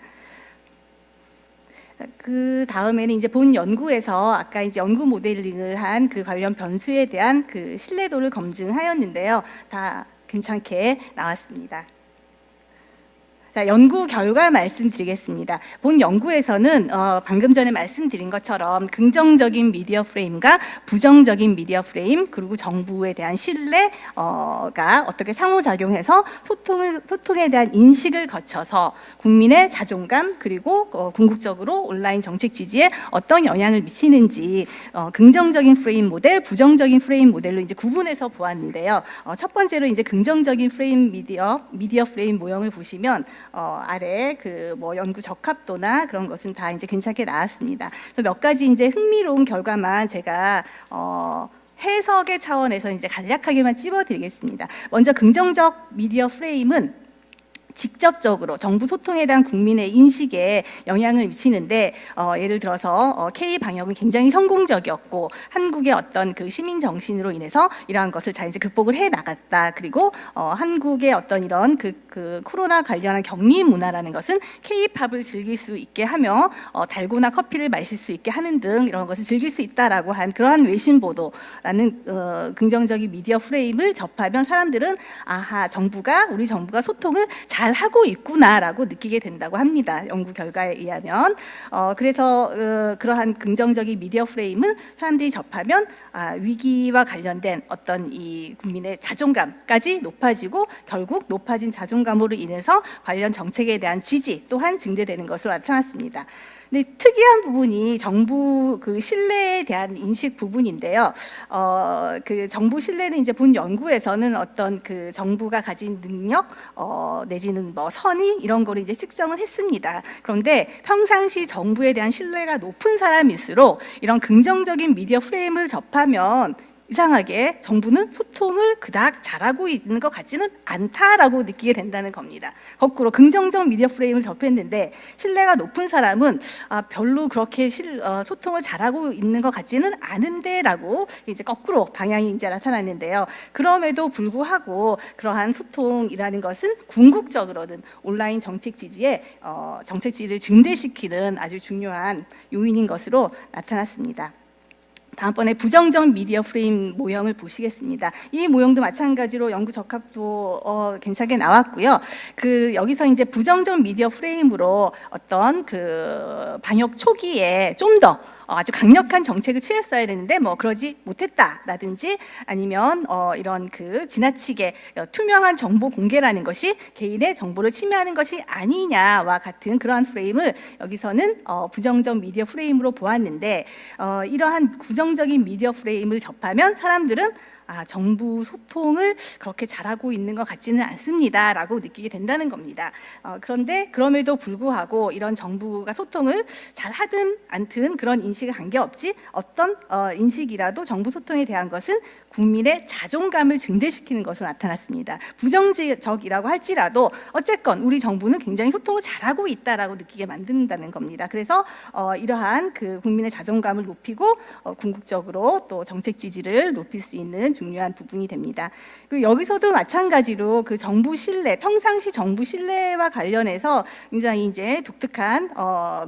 그 다음에는 이제 본 연구에서 아까 이제 연구 모델링을 한 그 관련 변수에 대한 그 신뢰도를 검증하였는데요. 다 괜찮게 나왔습니다. 자, 연구 결과 말씀드리겠습니다. 본 연구에서는 방금 전에 말씀드린 것처럼 긍정적인 미디어 프레임과 부정적인 미디어 프레임 그리고 정부에 대한 신뢰가 어떻게 상호작용해서 소통에 대한 인식을 거쳐서 국민의 자존감 그리고 궁극적으로 온라인 정책 지지에 어떤 영향을 미치는지 긍정적인 프레임 모델, 부정적인 프레임 모델로 이제 구분해서 보았는데요. 첫 번째로 이제 긍정적인 프레임 미디어 프레임 모형을 보시면 아래 그 뭐 연구 적합도나 그런 것은 다 이제 괜찮게 나왔습니다. 그래서 몇 가지 이제 흥미로운 결과만 제가 해석의 차원에서 이제 간략하게만 찝어드리겠습니다. 먼저 긍정적 미디어 프레임은 직접적으로 정부 소통에 대한 국민의 인식에 영향을 미치는데 예를 들어서 K 방역은 굉장히 성공적이었고 한국의 어떤 그 시민 정신으로 인해서 이러한 것을 잘 이제 극복을 해 나갔다. 그리고 한국의 어떤 이런 그 코로나 관련한 격리 문화라는 것은 K-팝을 즐길 수 있게 하며 달고나 커피를 마실 수 있게 하는 등 이런 것을 즐길 수 있다라고 한 그러한 외신 보도라는 긍정적인 미디어 프레임을 접하면 사람들은 아하 우리 정부가 소통을 잘 하고 있구나라고 느끼게 된다고 합니다. 연구 결과에 의하면 그래서 그러한 긍정적인 미디어 프레임은 사람들이 접하면 위기와 관련된 어떤 이 국민의 자존감까지 높아지고 결국 높아진 자존감으로 인해서 관련 정책에 대한 지지 또한 증대되는 것으로 나타났습니다. 근데 특이한 부분이 정부 그 신뢰에 대한 인식 부분인데요. 그 정부 신뢰는 이제 본 연구에서는 어떤 그 정부가 가진 능력 내지는 뭐 선의 이런 거를 이제 측정을 했습니다. 그런데 평상시 정부에 대한 신뢰가 높은 사람일수록 이런 긍정적인 미디어 프레임을 접하면 이상하게 정부는 소통을 그닥 잘하고 있는 것 같지는 않다라고 느끼게 된다는 겁니다. 거꾸로 긍정적 미디어 프레임을 접했는데 신뢰가 높은 사람은 별로 그렇게 소통을 잘하고 있는 것 같지는 않은데라고 이제 거꾸로 방향이 이제 나타났는데요. 그럼에도 불구하고 그러한 소통이라는 것은 궁극적으로는 온라인 정책 지지에 정책 지지를 증대시키는 아주 중요한 요인인 것으로 나타났습니다. 다음번에 부정적 미디어 프레임 모형을 보시겠습니다. 이 모형도 마찬가지로 연구 적합도 괜찮게 나왔고요. 여기서 이제 부정적 미디어 프레임으로 어떤 그 방역 초기에 좀 더 아주 강력한 정책을 취했어야 되는데 뭐 그러지 못했다라든지 아니면 이런 그 지나치게 투명한 정보 공개라는 것이 개인의 정보를 침해하는 것이 아니냐와 같은 그러한 프레임을 여기서는 부정적 미디어 프레임으로 보았는데 이러한 부정적인 미디어 프레임을 접하면 사람들은 정부 소통을 그렇게 잘하고 있는 것 같지는 않습니다라고 느끼게 된다는 겁니다. 그런데 그럼에도 불구하고 이런 정부가 소통을 잘하든 않든 그런 인식에 관계없이 어떤 인식이라도 정부 소통에 대한 것은 국민의 자존감을 증대시키는 것으로 나타났습니다. 부정적이라고 할지라도 어쨌건 우리 정부는 굉장히 소통을 잘하고 있다라고 느끼게 만든다는 겁니다. 그래서 이러한 그 국민의 자존감을 높이고 궁극적으로 또 정책 지지를 높일 수 있는 중요한 부분이 됩니다. 그리고 여기서도 마찬가지로 그 정부 신뢰, 평상시 정부 신뢰와 관련해서 굉장히 이제 독특한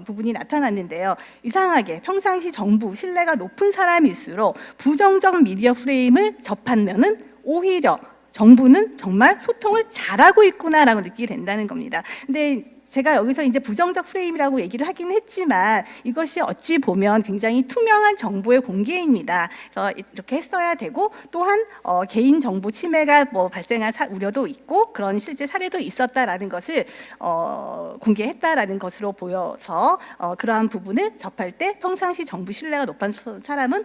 부분이 나타났는데요. 이상하게 평상시 정부 신뢰가 높은 사람일수록 부정적 미디어 프레임을 접하면은 오히려 정부는 정말 소통을 잘하고 있구나라고 느끼게 된다는 겁니다. 근데 제가 여기서 이제 부정적 프레임이라고 얘기를 하긴 했지만 이것이 어찌 보면 굉장히 투명한 정보의 공개입니다. 그래서 이렇게 했어야 되고 또한 개인 정보 침해가 뭐 발생할 우려도 있고 그런 실제 사례도 있었다라는 것을 공개했다라는 것으로 보여서 그러한 부분을 접할 때 평상시 정부 신뢰가 높은 사람은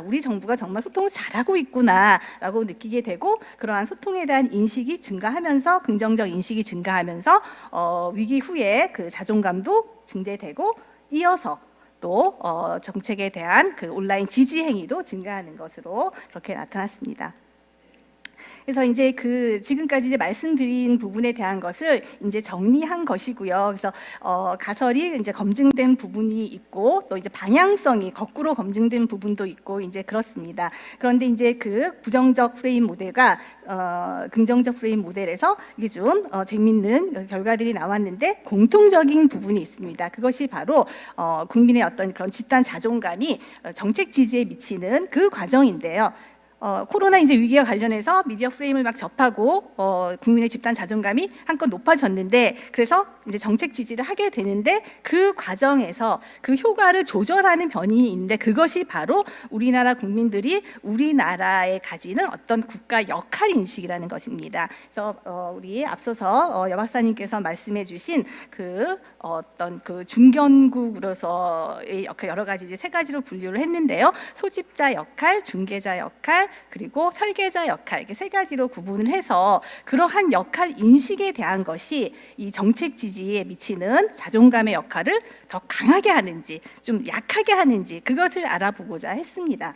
우리 정부가 정말 소통을 잘하고 있구나라고 느끼게 되고 그러한 소통에 대한 인식이 증가하면서 긍정적 인식이 증가하면서 위기 후에 그 자존감도 증대되고 이어서 또 정책에 대한 그 온라인 지지 행위도 증가하는 것으로 그렇게 나타났습니다. 그래서 이제 그 지금까지 이제 말씀드린 부분에 대한 것을 이제 정리한 것이고요. 그래서 가설이 이제 검증된 부분이 있고 또 이제 방향성이 거꾸로 검증된 부분도 있고 이제 그렇습니다. 그런데 이제 그 부정적 프레임 모델과 긍정적 프레임 모델에서 이게 좀 재밌는 결과들이 나왔는데 공통적인 부분이 있습니다. 그것이 바로 국민의 어떤 그런 집단 자존감이 정책 지지에 미치는 그 과정인데요. 코로나 이제 위기와 관련해서 미디어 프레임을 막 접하고 국민의 집단 자존감이 한껏 높아졌는데 그래서 이제 정책 지지를 하게 되는데 그 과정에서 그 효과를 조절하는 변인이 있는데 그것이 바로 우리나라 국민들이 우리나라에 가지는 어떤 국가 역할 인식이라는 것입니다. 그래서 우리 앞서서 여 박사님께서 말씀해주신 그 어떤 그 중견국으로서의 역할 여러 가지 이제 세 가지로 분류를 했는데요. 소집자 역할, 중개자 역할, 그리고 설계자 역할 이렇게 세 가지로 구분을 해서 그러한 역할 인식에 대한 것이 이 정책 지지에 미치는 자존감의 역할을 더 강하게 하는지 좀 약하게 하는지 그것을 알아보고자 했습니다.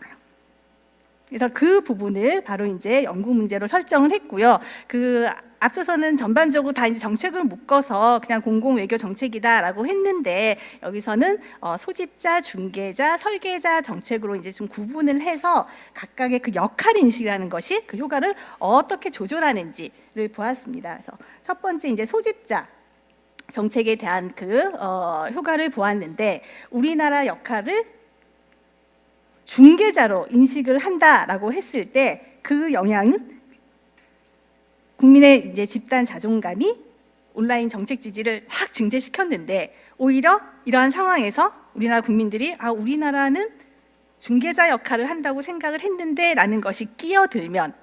그래서 그 부분을 바로 이제 연구 문제로 설정을 했고요. 그 앞서서는 전반적으로 다 이제 정책을 묶어서 그냥 공공 외교 정책이다라고 했는데 여기서는 소집자, 중개자, 설계자 정책으로 이제 좀 구분을 해서 각각의 그 역할 인식이라는 것이 그 효과를 어떻게 조절하는지를 보았습니다. 그래서 첫 번째 이제 소집자 정책에 대한 그 효과를 보았는데 우리나라 역할을 중개자로 인식을 한다라고 했을 때 그 영향은 국민의 이제 집단 자존감이 온라인 정책 지지를 확 증대시켰는데 오히려 이러한 상황에서 우리나라 국민들이 우리나라는 중개자 역할을 한다고 생각을 했는데라는 것이 끼어들면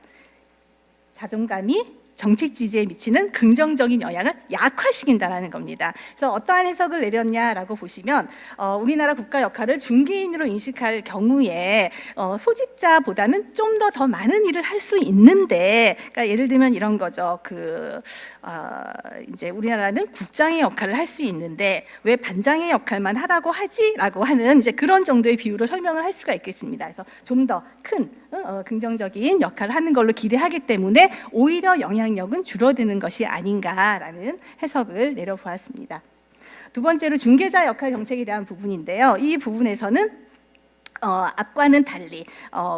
자존감이 정책 지지에 미치는 긍정적인 영향을 약화시킨다는 겁니다. 그래서 어떠한 해석을 내렸냐라고 보시면 우리나라 국가 역할을 중개인으로 인식할 경우에 소집자보다는 좀 더 많은 일을 할 수 있는데, 그러니까 예를 들면 이런 거죠. 이제 우리나라는 국장의 역할을 할 수 있는데 왜 반장의 역할만 하라고 하지라고 하는 이제 그런 정도의 비유로 설명을 할 수가 있겠습니다. 그래서 좀 더 큰 긍정적인 역할을 하는 걸로 기대하기 때문에 오히려 영향력은 줄어드는 것이 아닌가라는 해석을 내려보았습니다. 두 번째로 중개자 역할 정책에 대한 부분인데요. 이 부분에서는 앞과는 달리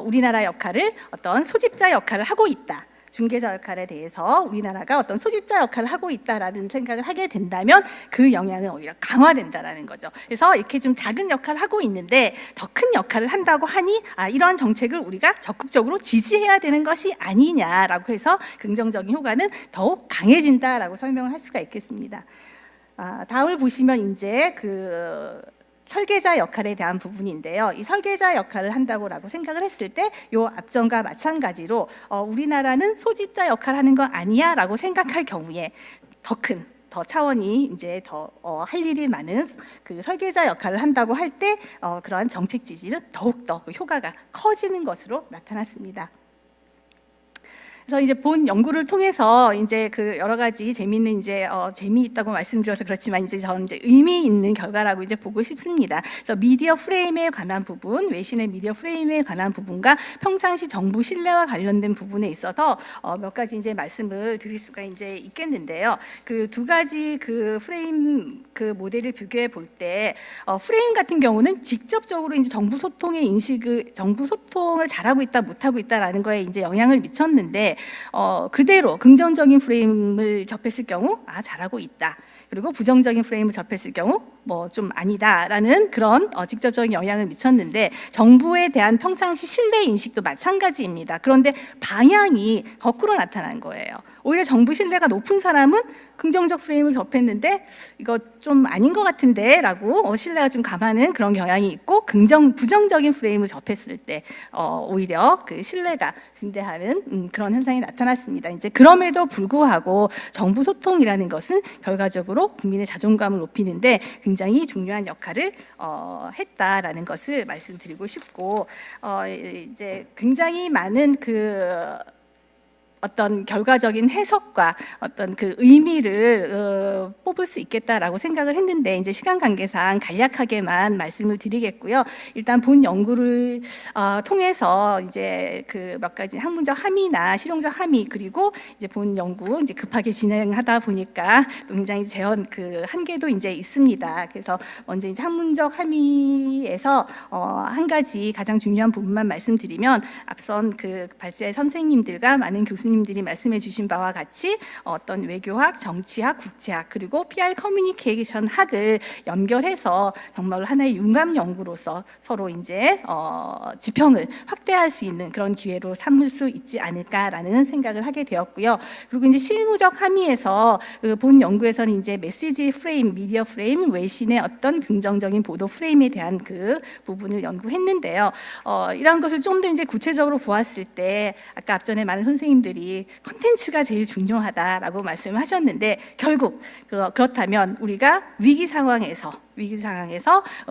우리나라 역할을 어떤 소집자 역할을 하고 있다. 중개자 역할에 대해서 우리나라가 어떤 소집자 역할을 하고 있다라는 생각을 하게 된다면 그 영향은 오히려 강화된다라는 거죠. 그래서 이렇게 좀 작은 역할을 하고 있는데 더 큰 역할을 한다고 하니 이러한 정책을 우리가 적극적으로 지지해야 되는 것이 아니냐라고 해서 긍정적인 효과는 더욱 강해진다라고 설명을 할 수가 있겠습니다. 다음을 보시면 이제 설계자 역할에 대한 부분인데요. 이 설계자 역할을 한다고라고 생각을 했을 때 요 앞전과 마찬가지로 우리나라는 소집자 역할을 하는 거 아니야라고 생각할 경우에 더 차원이 이제 더 할 일이 많은 그 설계자 역할을 한다고 할 때 그러한 정책 지지는 더욱더 그 효과가 커지는 것으로 나타났습니다. 그래서 이제 본 연구를 통해서 이제 그 여러 가지 재미있는 이제 재미있다고 말씀드려서 그렇지만 이제 저는 이제 의미 있는 결과라고 이제 보고 싶습니다. 그래서 미디어 프레임에 관한 부분, 외신의 미디어 프레임에 관한 부분과 평상시 정부 신뢰와 관련된 부분에 있어서 몇 가지 이제 말씀을 드릴 수가 이제 있겠는데요. 그 두 가지 그 프레임 그 모델을 비교해 볼 때 프레임 같은 경우는 직접적으로 이제 정부 소통의 정부 소통을 잘하고 있다 못하고 있다라는 거에 이제 영향을 미쳤는데. 그대로 긍정적인 프레임을 접했을 경우 잘하고 있다. 그리고 부정적인 프레임을 접했을 경우 뭐 좀 아니다라는 그런 직접적인 영향을 미쳤는데 정부에 대한 평상시 신뢰 인식도 마찬가지입니다. 그런데 방향이 거꾸로 나타난 거예요. 오히려 정부 신뢰가 높은 사람은 긍정적 프레임을 접했는데 이거 좀 아닌 것 같은데 라고 신뢰가 좀 감하는 그런 경향이 있고 부정적인 프레임을 접했을 때 오히려 그 신뢰가 증대하는 그런 현상이 나타났습니다. 이제 그럼에도 불구하고 정부 소통이라는 것은 결과적으로 국민의 자존감을 높이는데 굉장히 중요한 역할을 했다라는 것을 말씀드리고 싶고 이제 굉장히 많은 어떤 결과적인 해석과 어떤 그 의미를 뽑을 수 있겠다라고 생각을 했는데 이제 시간 관계상 간략하게만 말씀을 드리겠고요. 일단 본 연구를 통해서 이제 그 몇 가지 학문적 함의나 실용적 함의 그리고 이제 본 연구 이제 급하게 진행하다 보니까 또 굉장히 재현 그 한계도 이제 있습니다. 그래서 먼저 이제 학문적 함의에서 한 가지 가장 중요한 부분만 말씀드리면 앞선 그 발제 선생님들과 많은 교수님들이 말씀해 주신 바와 같이 어떤 외교학, 정치학, 국제학 그리고 PR 커뮤니케이션 학을 연결해서 정말 하나의 융합 연구로서 서로 이제 지평을 확대할 수 있는 그런 기회로 삼을 수 있지 않을까라는 생각을 하게 되었고요. 그리고 이제 실무적 함의에서 본 연구에서는 이제 메시지 프레임, 미디어 프레임, 외신의 어떤 긍정적인 보도 프레임에 대한 그 부분을 연구했는데요. 이러한 것을 좀 더 이제 구체적으로 보았을 때 아까 앞전에 많은 선생님들이 컨텐츠가 제일 중요하다라고 말씀을 하셨는데 결국 그렇다면 우리가 위기 상황에서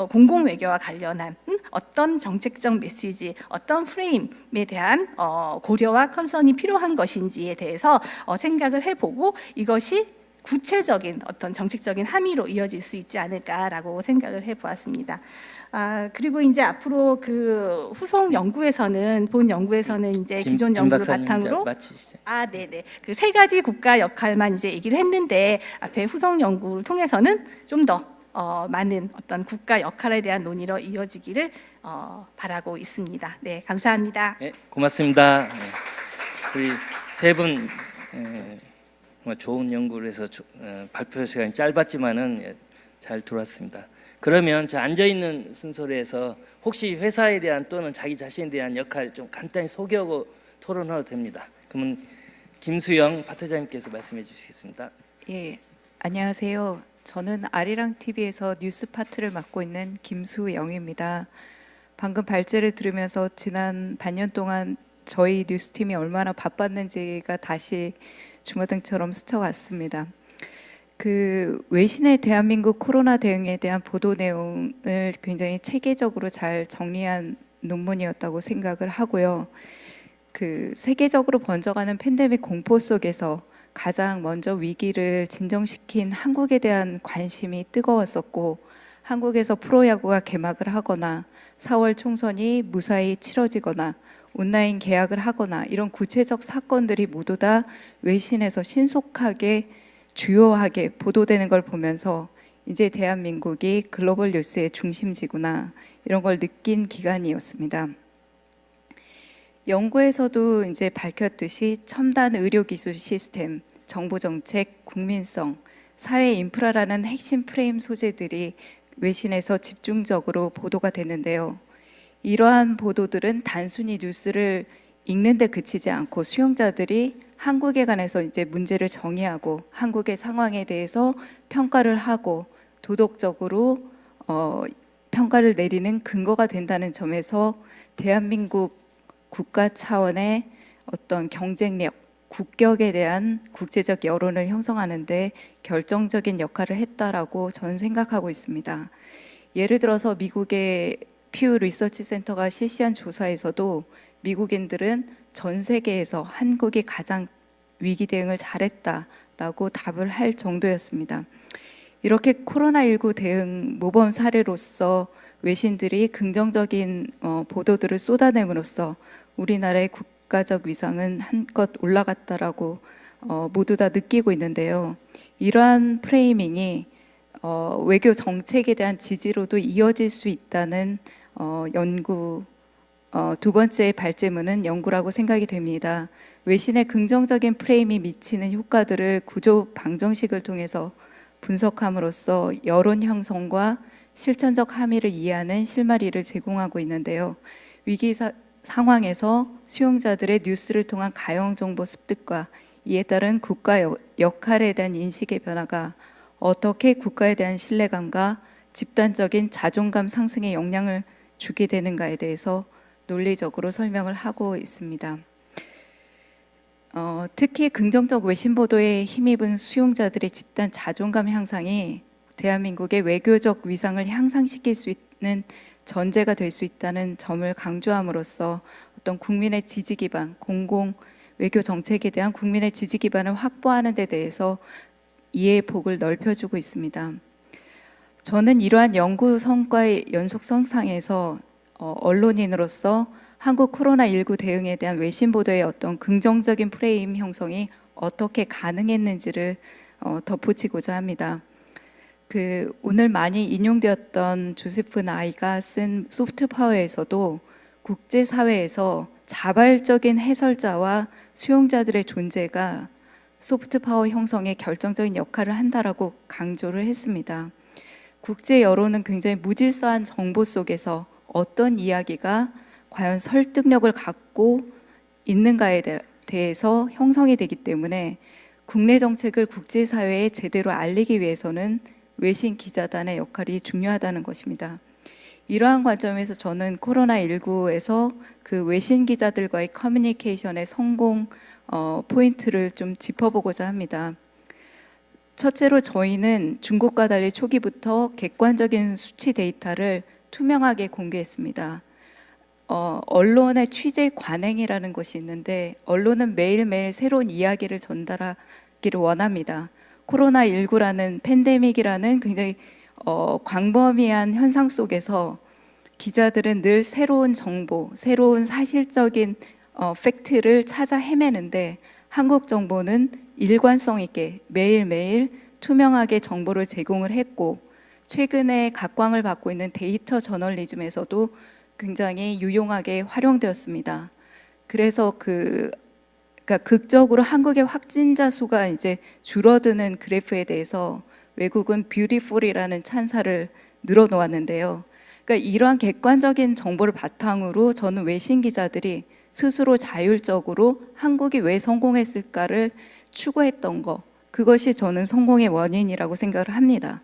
공공 외교와 관련한 어떤 정책적 메시지, 어떤 프레임에 대한 고려와 컨선이 필요한 것인지에 대해서 생각을 해보고 이것이 구체적인 어떤 정책적인 함의로 이어질 수 있지 않을까라고 생각을 해보았습니다. 그리고 이제 앞으로 그 후속 연구에서는 본 연구에서는 이제 기존 연구를 바탕으로 마치시죠. 네네 그 세 가지 국가 역할만 이제 얘기를 했는데 앞에 후속 연구를 통해서는 좀 더 많은 어떤 국가 역할에 대한 논의로 이어지기를 바라고 있습니다. 네, 감사합니다. 네, 고맙습니다. 네. 우리 세 분 좋은 연구를 해서 발표 시간이 짧았지만은 잘 들어왔습니다. 그러면 저 앉아 있는 순서로 해서 혹시 회사에 대한 또는 자기 자신에 대한 역할 좀 간단히 소개하고 토론해도 됩니다. 그러면 김수영 파트장님께서 말씀해 주시겠습니다. 예, 안녕하세요. 저는 아리랑 TV에서 뉴스 파트를 맡고 있는 김수영입니다. 방금 발제를 들으면서 지난 반년 동안 저희 뉴스팀이 얼마나 바빴는지가 다시 주마등처럼 스쳐왔습니다. 그 외신의 대한민국 코로나 대응에 대한 보도 내용을 굉장히 체계적으로 잘 정리한 논문이었다고 생각을 하고요. 그 세계적으로 번져가는 팬데믹 공포 속에서 가장 먼저 위기를 진정시킨 한국에 대한 관심이 뜨거웠었고, 한국에서 프로야구가 개막을 하거나 4월 총선이 무사히 치러지거나 온라인 계약을 하거나 이런 구체적 사건들이 모두 다 외신에서 신속하게 주요하게 보도되는 걸 보면서 이제 대한민국이 글로벌 뉴스의 중심지구나 이런 걸 느낀 기간이었습니다. 연구에서도 이제 밝혔듯이 첨단 의료기술 시스템, 정보정책, 국민성, 사회 인프라라는 핵심 프레임 소재들이 외신에서 집중적으로 보도가 되는데요. 이러한 보도들은 단순히 뉴스를 읽는 데 그치지 않고 수용자들이 한국에 관해서 이제 문제를 정의하고 한국의 상황에 대해서 평가를 하고 도덕적으로 평가를 내리는 근거가 된다는 점에서 대한민국 국가 차원의 어떤 경쟁력, 국격에 대한 국제적 여론을 형성하는 데 결정적인 역할을 했다라고 저는 생각하고 있습니다. 예를 들어서 미국의 퓨 리서치 센터가 실시한 조사에서도 미국인들은 전 세계에서 한국이 가장 위기 대응을 잘했다라고 답을 할 정도였습니다. 이렇게 코로나19 대응 모범 사례로서 외신들이 긍정적인 보도들을 쏟아냄으로써 우리나라의 국가적 위상은 한껏 올라갔다라고 모두 다 느끼고 있는데요. 이러한 프레이밍이 외교 정책에 대한 지지로도 이어질 수 있다는 연구 두 번째 발제문은 연구라고 생각이 됩니다. 외신의 긍정적인 프레임이 미치는 효과들을 구조 방정식을 통해서 분석함으로써 여론 형성과 실천적 함의를 이해하는 실마리를 제공하고 있는데요. 위기 상황에서 수용자들의 뉴스를 통한 가용 정보 습득과 이에 따른 국가 역할에 대한 인식의 변화가 어떻게 국가에 대한 신뢰감과 집단적인 자존감 상승에 영향을 주게 되는가에 대해서 논리적으로 설명을 하고 있습니다. 특히 긍정적 외신 보도에 힘입은 수용자들의 집단 자존감 향상이 대한민국의 외교적 위상을 향상시킬 수 있는 전제가 될 수 있다는 점을 강조함으로써 어떤 국민의 지지 기반, 공공 외교 정책에 대한 국민의 지지 기반을 확보하는 데 대해서 이해의 폭을 넓혀주고 있습니다. 저는 이러한 연구 성과의 연속성상에서 언론인으로서 한국 코로나19 대응에 대한 외신 보도의 어떤 긍정적인 프레임 형성이 어떻게 가능했는지를 덧붙이고자 합니다. 오늘 많이 인용되었던 조세프 나이가 쓴 소프트 파워에서도 국제사회에서 자발적인 해설자와 수용자들의 존재가 소프트 파워 형성에 결정적인 역할을 한다라고 강조를 했습니다. 국제 여론은 굉장히 무질서한 정보 속에서 어떤 이야기가 과연 설득력을 갖고 있는가에 대해서 형성이 되기 때문에 국내 정책을 국제사회에 제대로 알리기 위해서는 외신 기자단의 역할이 중요하다는 것입니다. 이러한 관점에서 저는 코로나19에서 그 외신 기자들과의 커뮤니케이션의 성공 포인트를 좀 짚어보고자 합니다. 첫째로 저희는 중국과 달리 초기부터 객관적인 수치 데이터를 투명하게 공개했습니다. 언론의 취재 관행이라는 것이 있는데 언론은 매일매일 새로운 이야기를 전달하기를 원합니다. 코로나19라는 팬데믹이라는 굉장히 광범위한 현상 속에서 기자들은 늘 새로운 정보, 새로운 사실적인 팩트를 찾아 헤매는데 한국 정보는 일관성 있게 매일매일 투명하게 정보를 제공을 했고 최근에 각광을 받고 있는 데이터 저널리즘에서도 굉장히 유용하게 활용되었습니다. 그래서 그러니까 극적으로 한국의 확진자 수가 이제 줄어드는 그래프에 대해서 외국은 뷰티풀이라는 찬사를 늘어놓았는데요. 그러니까 이러한 객관적인 정보를 바탕으로 저는 외신 기자들이 스스로 자율적으로 한국이 왜 성공했을까를 추구했던 것, 그것이 저는 성공의 원인이라고 생각을 합니다.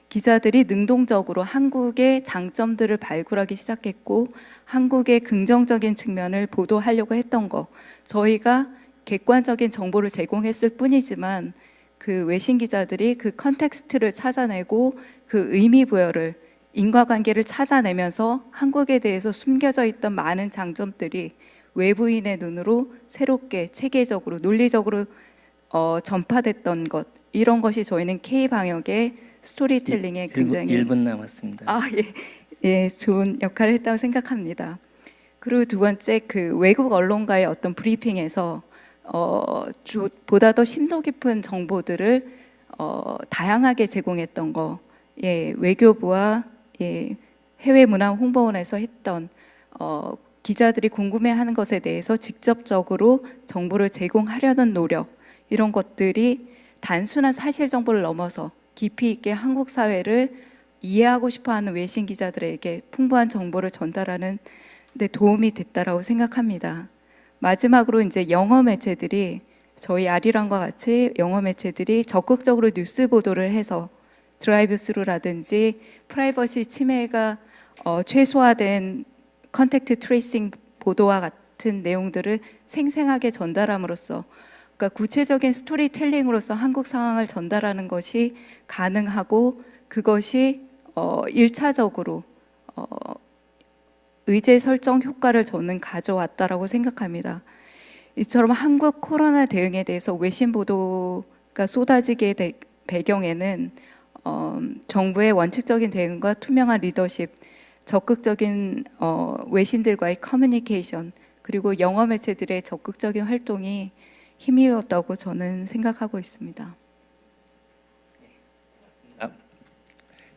기자들이 능동적으로 한국의 장점들을 발굴하기 시작했고 한국의 긍정적인 측면을 보도하려고 했던 것, 저희가 객관적인 정보를 제공했을 뿐이지만 그 외신 기자들이 그 컨텍스트를 찾아내고 그 의미 부여를 인과관계를 찾아내면서 한국에 대해서 숨겨져 있던 많은 장점들이 외부인의 눈으로 새롭게 체계적으로 논리적으로 전파됐던 것, 이런 것이 저희는 K방역의 스토리텔링에 굉장히 1분 남았습니다. 예, 좋은 역할을 했다고 생각합니다. 그리고 두 번째, 그 외국 언론과의 어떤 브리핑에서 보다 더 심도 깊은 정보들을 다양하게 제공했던 거, 예, 외교부와 해외 문화 홍보원에서 했던 기자들이 궁금해하는 것에 대해서 직접적으로 정보를 제공하려는 노력, 이런 것들이 단순한 사실 정보를 넘어서 깊이 있게 한국 사회를 이해하고 싶어하는 외신 기자들에게 풍부한 정보를 전달하는 데 도움이 됐다라고 생각합니다. 마지막으로 이제 영어 매체들이 저희 아리랑과 같이 영어 매체들이 적극적으로 뉴스 보도를 해서 드라이브 스루라든지 프라이버시 침해가 최소화된 컨택트 트레이싱 보도와 같은 내용들을 생생하게 전달함으로써, 그러니까 구체적인 스토리텔링으로서 한국 상황을 전달하는 것이 가능하고 그것이 1차적으로 의제 설정 효과를 저는 가져왔다라고 생각합니다. 이처럼 한국 코로나 대응에 대해서 외신 보도가 쏟아지게 된 배경에는 정부의 원칙적인 대응과 투명한 리더십, 적극적인 외신들과의 커뮤니케이션, 그리고 영어 매체들의 적극적인 활동이 힘이었다고 저는 생각하고 있습니다.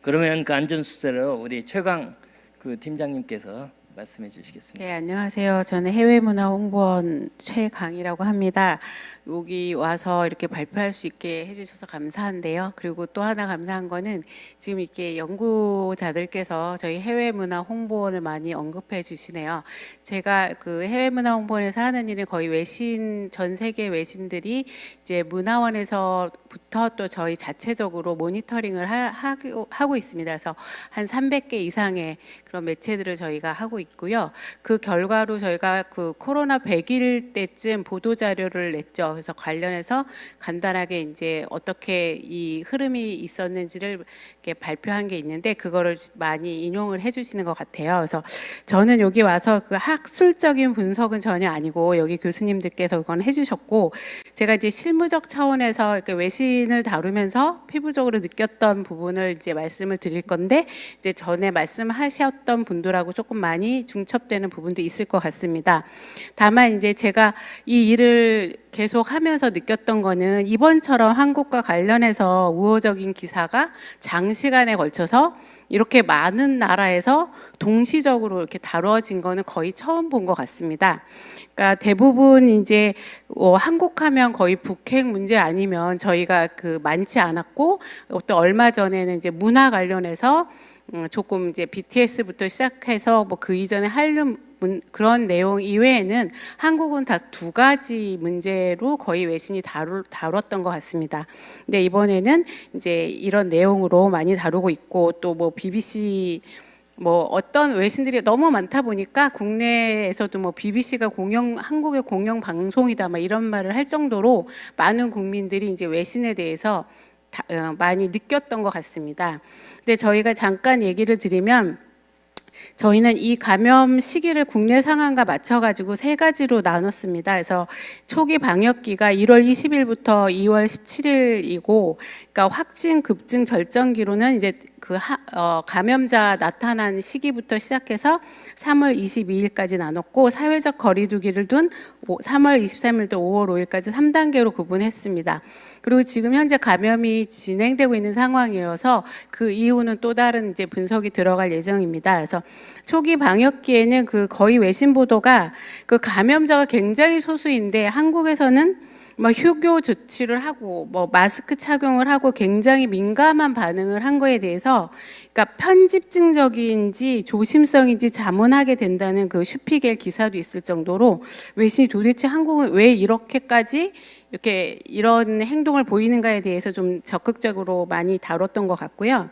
그러면 그 안전수제로 우리 최강 그 팀장님께서 말씀해 주시겠습니다. 네, 안녕하세요. 저는 해외문화홍보원 최강이라고 합니다. 여기 와서 이렇게 발표할 수 있게 해주셔서 감사한데요. 그리고 또 하나 감사한 거는 지금 이렇게 연구자들께서 저희 해외문화홍보원을 많이 언급해 주시네요. 제가 그 해외문화홍보원에서 하는 일은 거의 외신, 전 세계 외신들이 이제 문화원에서 부터 또 저희 자체적으로 모니터링을 하고 있습니다. 그래서 한 300개 이상의 그런 매체들을 저희가 하고 있고요. 그 결과로 저희가 그 코로나 100일 때쯤 보도 자료를 냈죠. 그래서 관련해서 간단하게 이제 어떻게 이 흐름이 있었는지를 이렇게 발표한 게 있는데 그거를 많이 인용을 해주시는 것 같아요. 그래서 저는 여기 와서 그 학술적인 분석은 전혀 아니고 여기 교수님들께서 그건 해주셨고 제가 이제 실무적 차원에서 이렇게 외신을 다루면서 피부적으로 느꼈던 부분을 이제 말씀을 드릴 건데 이제 전에 말씀하셨던 분들하고 조금 많이 중첩되는 부분도 있을 것 같습니다. 다만 이제 제가 이 일을 계속 하면서 느꼈던 거는 이번처럼 한국과 관련해서 우호적인 기사가 장시간에 걸쳐서 이렇게 많은 나라에서 동시적으로 이렇게 다뤄진 거는 거의 처음 본 것 같습니다. 그러니까 대부분 이제 한국하면 거의 북핵 문제 아니면 저희가 그 많지 않았고 또 얼마 전에는 이제 문화 관련해서 조금 이제 BTS부터 시작해서 뭐 그 이전에 한류 그런 내용 이외에는 한국은 다 두 가지 문제로 거의 외신이 다뤘던 것 같습니다. 근데 이번에는 이제 이런 내용으로 많이 다루고 있고 또 뭐 BBC 뭐 어떤 외신들이 너무 많다 보니까 국내에서도 뭐 BBC가 한국의 공영 방송이다 막 이런 말을 할 정도로 많은 국민들이 이제 외신에 대해서 많이 느꼈던 것 같습니다. 근데 저희가 잠깐 얘기를 드리면 저희는 이 감염 시기를 국내 상황과 맞춰가지고 세 가지로 나눴습니다. 그래서 초기 방역기가 1월 20일부터 2월 17일이고, 그러니까 확진, 급증, 절정기로는 이제 그 감염자 나타난 시기부터 시작해서 3월 22일까지 나눴고, 사회적 거리두기를 둔 3월 23일부터 5월 5일까지 3단계로 구분했습니다. 그리고 지금 현재 감염이 진행되고 있는 상황이어서 그 이후는 또 다른 이제 분석이 들어갈 예정입니다. 그래서 초기 방역기에는 그 거의 외신 보도가 그 감염자가 굉장히 소수인데 한국에서는 뭐 휴교 조치를 하고 뭐 마스크 착용을 하고 굉장히 민감한 반응을 한 거에 대해서 그러니까 편집증적인지 조심성인지 자문하게 된다는 그 슈피겔 기사도 있을 정도로 외신이 도대체 한국은 왜 이렇게까지 이렇게 이런 행동을 보이는가에 대해서 좀 적극적으로 많이 다뤘던 것 같고요.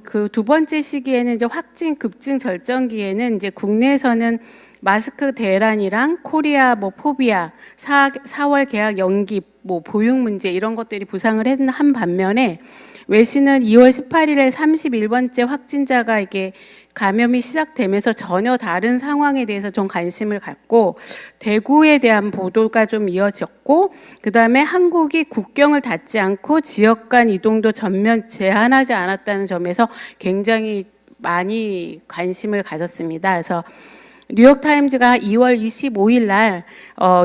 그 두 번째 시기에는 이제 확진 급증 절정기에는 이제 국내에서는 마스크 대란이랑 코리아 뭐 포비아 4월 계약 연기 뭐 보육 문제 이런 것들이 부상을 한 반면에 외신은 2월 18일에 31번째 확진자가 이게 감염이 시작되면서 전혀 다른 상황에 대해서 좀 관심을 갖고 대구에 대한 보도가 좀 이어졌고 그다음에 한국이 국경을 닫지 않고 지역 간 이동도 전면 제한하지 않았다는 점에서 굉장히 많이 관심을 가졌습니다. 그래서 뉴욕타임즈가 2월 25일 날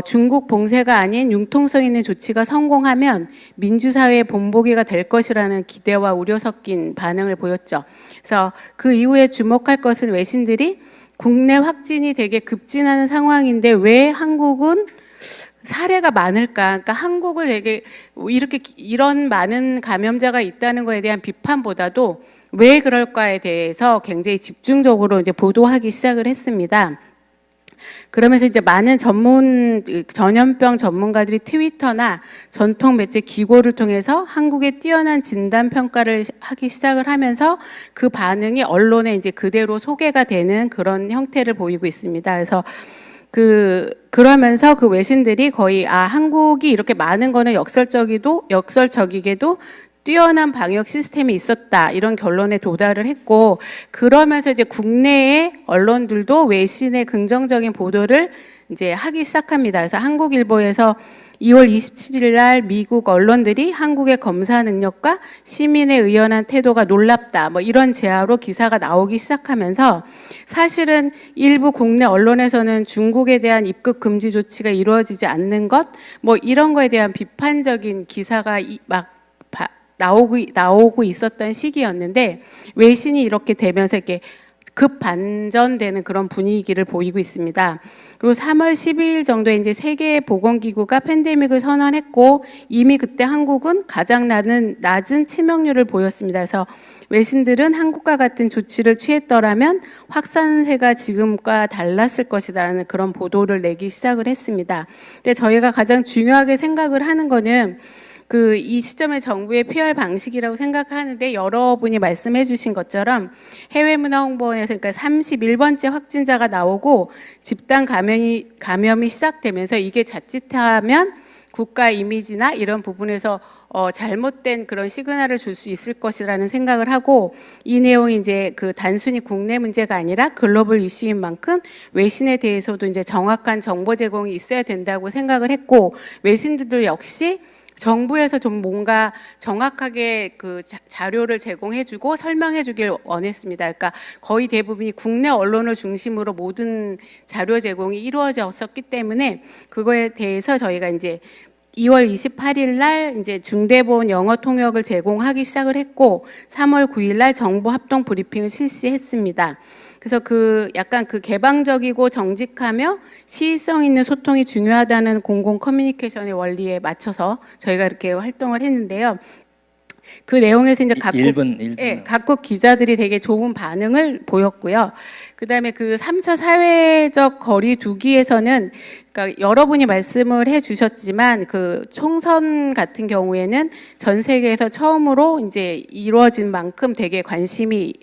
중국 봉쇄가 아닌 융통성 있는 조치가 성공하면 민주사회의 본보기가 될 것이라는 기대와 우려 섞인 반응을 보였죠. 그래서 그 이후에 주목할 것은 외신들이 국내 확진이 되게 급진하는 상황인데 왜 한국은 사례가 많을까? 그러니까 한국을 되게 이렇게 이런 많은 감염자가 있다는 거에 대한 비판보다도 왜 그럴까에 대해서 굉장히 집중적으로 이제 보도하기 시작을 했습니다. 그러면서 이제 많은 전염병 전문가들이 트위터나 전통 매체 기고를 통해서 한국의 뛰어난 진단 평가를 하기 시작을 하면서 그 반응이 언론에 이제 그대로 소개가 되는 그런 형태를 보이고 있습니다. 그래서 그러면서 그 외신들이 거의 한국이 이렇게 많은 거는 역설적이게도 뛰어난 방역 시스템이 있었다 이런 결론에 도달을 했고 그러면서 이제 국내의 언론들도 외신의 긍정적인 보도를 이제 하기 시작합니다. 그래서 한국일보에서 2월 27일 날 미국 언론들이 한국의 검사 능력과 시민의 의연한 태도가 놀랍다 뭐 이런 제아로 기사가 나오기 시작하면서 사실은 일부 국내 언론에서는 중국에 대한 입국 금지 조치가 이루어지지 않는 것 뭐 이런 거에 대한 비판적인 기사가 막 나오고 있었던 시기였는데 외신이 이렇게 되면서 이렇게 급반전되는 그런 분위기를 보이고 있습니다. 그리고 3월 12일 정도에 이제 세계보건기구가 팬데믹을 선언했고 이미 그때 한국은 가장 낮은 치명률을 보였습니다. 그래서 외신들은 한국과 같은 조치를 취했더라면 확산세가 지금과 달랐을 것이라는 그런 보도를 내기 시작을 했습니다. 근데 저희가 가장 중요하게 생각을 하는 거는 그 이 시점에 정부의 PR 방식이라고 생각하는데 여러분이 말씀해 주신 것처럼 해외문화홍보원에서 그러니까 31번째 확진자가 나오고 집단 감염이 시작되면서 이게 자칫하면 국가 이미지나 이런 부분에서 잘못된 그런 시그널을 줄 수 있을 것이라는 생각을 하고 이 내용이 이제 그 단순히 국내 문제가 아니라 글로벌 이슈인 만큼 외신에 대해서도 이제 정확한 정보 제공이 있어야 된다고 생각을 했고 외신들도 역시 정부에서 좀 뭔가 정확하게 그 자료를 제공해주고 설명해주길 원했습니다. 그러니까 거의 대부분이 국내 언론을 중심으로 모든 자료 제공이 이루어졌었기 때문에 그거에 대해서 저희가 이제 2월 28일 날 이제 중대본 영어 통역을 제공하기 시작을 했고 3월 9일 날 정보 합동 브리핑을 실시했습니다. 그래서 그 약간 그 개방적이고 정직하며 시의성 있는 소통이 중요하다는 공공 커뮤니케이션의 원리에 맞춰서 저희가 이렇게 활동을 했는데요. 그 내용에서 이제 각국 기자들이 되게 좋은 반응을 보였고요. 그다음에 그 3차 사회적 거리 두기에서는 그러니까 여러분이 말씀을 해주셨지만 그 총선 같은 경우에는 전 세계에서 처음으로 이제 이루어진 만큼 되게 관심이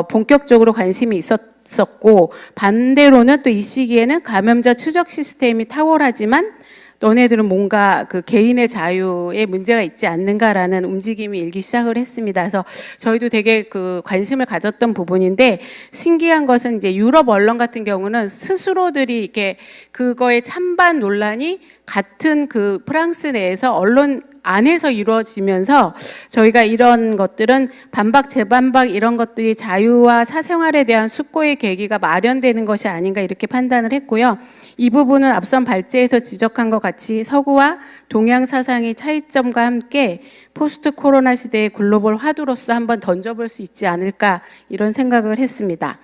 본격적으로 관심이 있었고 반대로는 또 이 시기에는 감염자 추적 시스템이 탁월하지만 너네들은 뭔가 그 개인의 자유에 문제가 있지 않는가라는 움직임이 일기 시작을 했습니다. 그래서 저희도 되게 그 관심을 가졌던 부분인데 신기한 것은 이제 유럽 언론 같은 경우는 스스로들이 이렇게 그거의 찬반 논란이 같은 그 프랑스 내에서 언론 안에서 이루어지면서 저희가 이런 것들은 반박 재반박 이런 것들이 자유와 사생활에 대한 숙고의 계기가 마련되는 것이 아닌가 이렇게 판단을 했고요. 이 부분은 앞선 발제에서 지적한 것 같이 서구와 동양 사상의 차이점과 함께 포스트 코로나 시대의 글로벌 화두로서 한번 던져볼 수 있지 않을까 이런 생각을 했습니다.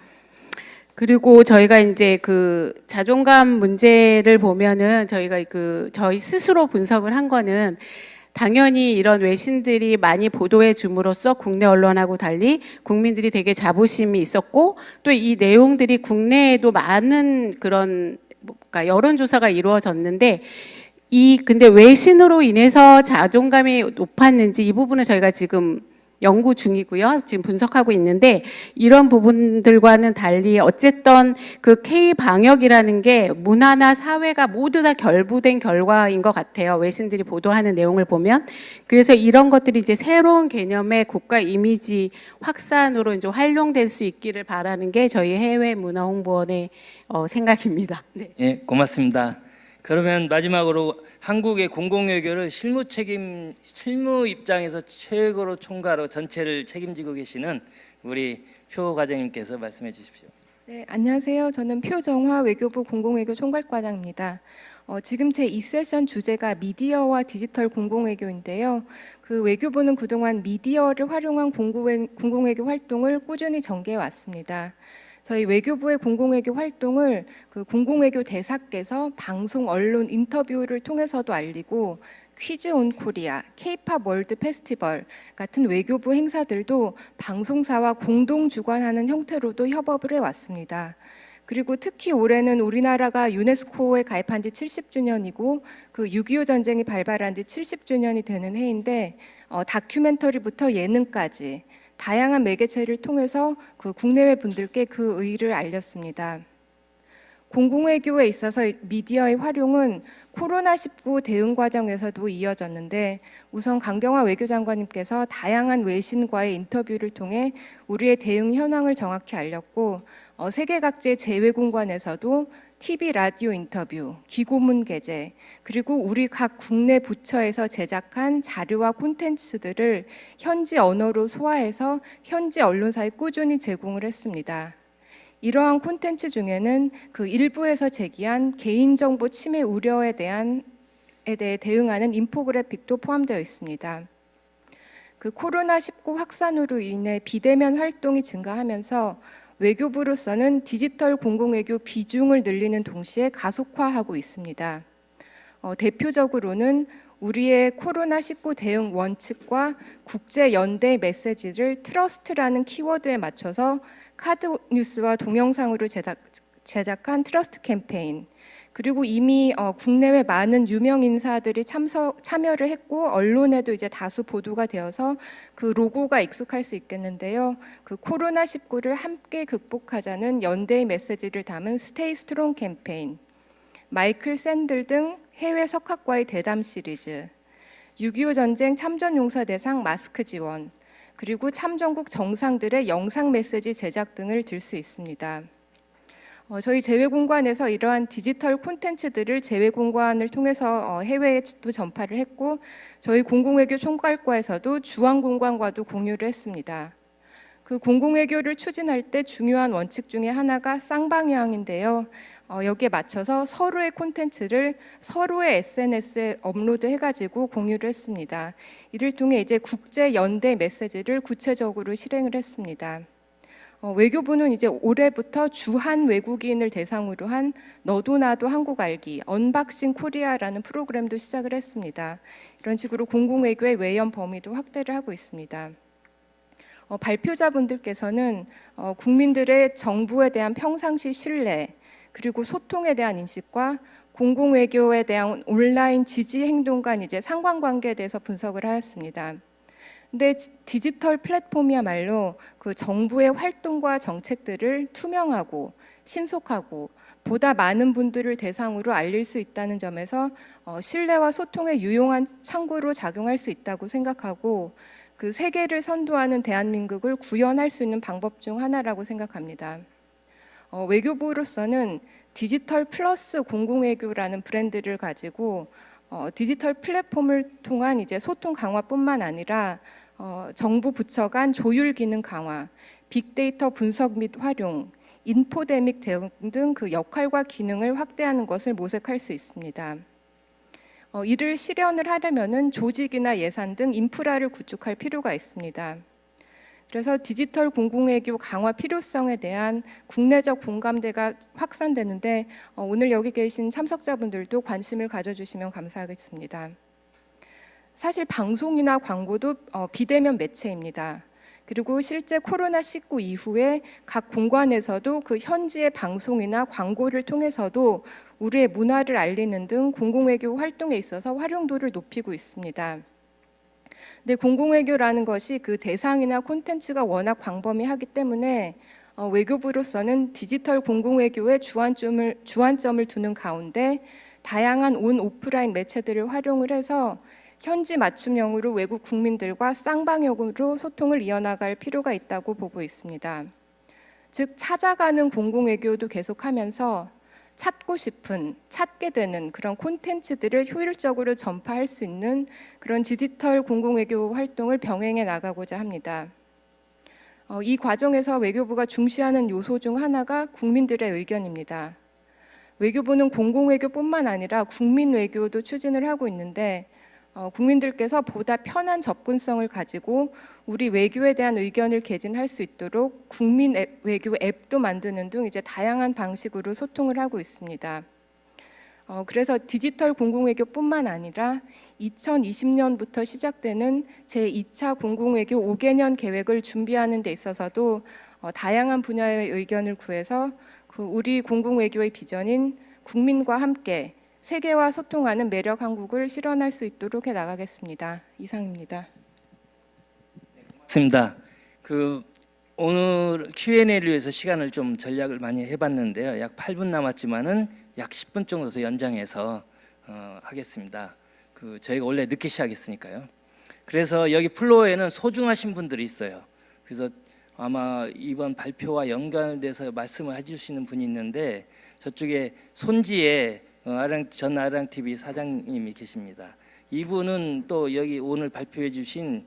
그리고 저희가 이제 그 자존감 문제를 보면은 저희가 그 저희 스스로 분석을 한 거는 당연히 이런 외신들이 많이 보도해 줌으로써 국내 언론하고 달리 국민들이 되게 자부심이 있었고 또 이 내용들이 국내에도 많은 그런 그러니까 여론조사가 이루어졌는데 근데 외신으로 인해서 자존감이 높았는지 이 부분을 저희가 지금 연구 중이고요. 지금 분석하고 있는데 이런 부분들과는 달리 어쨌든 그 K-방역이라는 게 문화나 사회가 모두 다 결부된 결과인 것 같아요. 외신들이 보도하는 내용을 보면. 그래서 이런 것들이 이제 새로운 개념의 국가 이미지 확산으로 이제 활용될 수 있기를 바라는 게 저희 해외문화홍보원의 생각입니다. 네. 예, 고맙습니다. 그러면 마지막으로 한국의 공공외교를 실무 입장에서 최고로 총괄로 전체를 책임지고 계시는 우리 표 과장님께서 말씀해 주십시오. 네, 안녕하세요. 저는 표정화 외교부 공공외교 총괄과장입니다. 지금 제 2세션 주제가 미디어와 디지털 공공외교인데요. 그 외교부는 그동안 미디어를 활용한 공공외교 활동을 꾸준히 전개해 왔습니다. 저희 외교부의 공공외교 활동을 그 공공외교 대사께서 방송, 언론, 인터뷰를 통해서도 알리고 퀴즈 온 코리아, K-팝 월드 페스티벌 같은 외교부 행사들도 방송사와 공동 주관하는 형태로도 협업을 해왔습니다. 그리고 특히 올해는 우리나라가 유네스코에 가입한 지 70주년이고 그 6.25 전쟁이 발발한 지 70주년이 되는 해인데 다큐멘터리부터 예능까지 다양한 매개체를 통해서 그 국내외 분들께 그 의의를 알렸습니다. 공공외교에 있어서 미디어의 활용은 코로나19 대응 과정에서도 이어졌는데 우선 강경화 외교장관님께서 다양한 외신과의 인터뷰를 통해 우리의 대응 현황을 정확히 알렸고 세계 각지의 재외공관에서도 TV, 라디오 인터뷰, 기고문 게재, 그리고 우리 각 국내 부처에서 제작한 자료와 콘텐츠들을 현지 언어로 소화해서 현지 언론사에 꾸준히 제공을 했습니다. 이러한 콘텐츠 중에는 그 일부에서 제기한 개인정보 침해 우려에 대해 대응하는 인포그래픽도 포함되어 있습니다. 그 코로나19 확산으로 인해 비대면 활동이 증가하면서 외교부로서는 디지털 공공외교 비중을 늘리는 동시에 가속화하고 있습니다. 대표적으로는 우리의 코로나19 대응 원칙과 국제 연대 메시지를 트러스트라는 키워드에 맞춰서 카드 뉴스와 동영상으로 제작한 트러스트 캠페인, 그리고 이미 국내외 많은 유명 인사들이 참여를 했고 언론에도 이제 다수 보도가 되어서 그 로고가 익숙할 수 있겠는데요. 그 코로나19를 함께 극복하자는 연대의 메시지를 담은 스테이 스트롱 캠페인, 마이클 샌들 등 해외 석학과의 대담 시리즈, 6.25 전쟁 참전용사 대상 마스크 지원, 그리고 참전국 정상들의 영상 메시지 제작 등을 들 수 있습니다. 저희 재외공관에서 이러한 디지털 콘텐츠들을 재외공관을 통해서 해외에도 전파를 했고 저희 공공외교 총괄과에서도 주한공관과도 공유를 했습니다. 그 공공외교를 추진할 때 중요한 원칙 중에 하나가 쌍방향인데요. 여기에 맞춰서 서로의 콘텐츠를 서로의 SNS에 업로드해가지고 공유를 했습니다. 이를 통해 이제 국제 연대 메시지를 구체적으로 실행을 했습니다. 외교부는 이제 올해부터 주한 외국인을 대상으로 한 너도 나도 한국 알기, 언박싱 코리아라는 프로그램도 시작을 했습니다. 이런 식으로 공공외교의 외연 범위도 확대를 하고 있습니다. 발표자분들께서는 국민들의 정부에 대한 평상시 신뢰, 그리고 소통에 대한 인식과 공공외교에 대한 온라인 지지 행동 간 이제 상관관계에 대해서 분석을 하였습니다. 근데 디지털 플랫폼이야말로 그 정부의 활동과 정책들을 투명하고 신속하고 보다 많은 분들을 대상으로 알릴 수 있다는 점에서 신뢰와 소통에 유용한 창구로 작용할 수 있다고 생각하고 그 세계를 선도하는 대한민국을 구현할 수 있는 방법 중 하나라고 생각합니다. 외교부로서는 디지털 플러스 공공외교라는 브랜드를 가지고 디지털 플랫폼을 통한 이제 소통 강화뿐만 아니라 정부 부처 간 조율 기능 강화, 빅데이터 분석 및 활용, 인포데믹 대응 등 그 역할과 기능을 확대하는 것을 모색할 수 있습니다. 이를 실현을 하려면은 조직이나 예산 등 인프라를 구축할 필요가 있습니다. 그래서 디지털 공공외교 강화 필요성에 대한 국내적 공감대가 확산되는데 오늘 여기 계신 참석자분들도 관심을 가져주시면 감사하겠습니다. 사실 방송이나 광고도 비대면 매체입니다. 그리고 실제 코로나19 이후에 각 공관에서도 그 현지의 방송이나 광고를 통해서도 우리의 문화를 알리는 등 공공외교 활동에 있어서 활용도를 높이고 있습니다. 근데 공공외교라는 것이 그 대상이나 콘텐츠가 워낙 광범위하기 때문에 외교부로서는 디지털 공공외교에 주안점을 두는 가운데 다양한 온 오프라인 매체들을 활용을 해서 현지 맞춤형으로 외국 국민들과 쌍방향으로 소통을 이어나갈 필요가 있다고 보고 있습니다. 즉 찾아가는 공공외교도 계속하면서 찾고 싶은, 찾게 되는 그런 콘텐츠들을 효율적으로 전파할 수 있는 그런 디지털 공공외교 활동을 병행해 나가고자 합니다. 이 과정에서 외교부가 중시하는 요소 중 하나가 국민들의 의견입니다. 외교부는 공공외교뿐만 아니라 국민외교도 추진을 하고 있는데 국민들께서 보다 편한 접근성을 가지고 우리 외교에 대한 의견을 개진할 수 있도록 국민 외교 앱도 만드는 등 이제 다양한 방식으로 소통을 하고 있습니다. 그래서 디지털 공공외교뿐만 아니라 2020년부터 시작되는 제2차 공공외교 5개년 계획을 준비하는 데 있어서도 다양한 분야의 의견을 구해서 그 우리 공공외교의 비전인 국민과 함께 세계와 소통하는 매력 한국을 실현할 수 있도록 해 나가겠습니다. 이상입니다. 맞습니다. 오늘 Q&A를 위해서 시간을 좀 전략을 많이 해봤는데요. 약 8분 남았지만은 약 10분 정도 더 연장해서 하겠습니다. 저희가 원래 늦게 시작했으니까요. 그래서 여기 플로어에는 소중하신 분들이 있어요. 그래서 아마 이번 발표와 연관돼서 말씀을 해주시는 분이 있는데 저쪽에 손지에 전 아랑TV 사장님이 계십니다. 이분은 또 여기 오늘 발표해 주신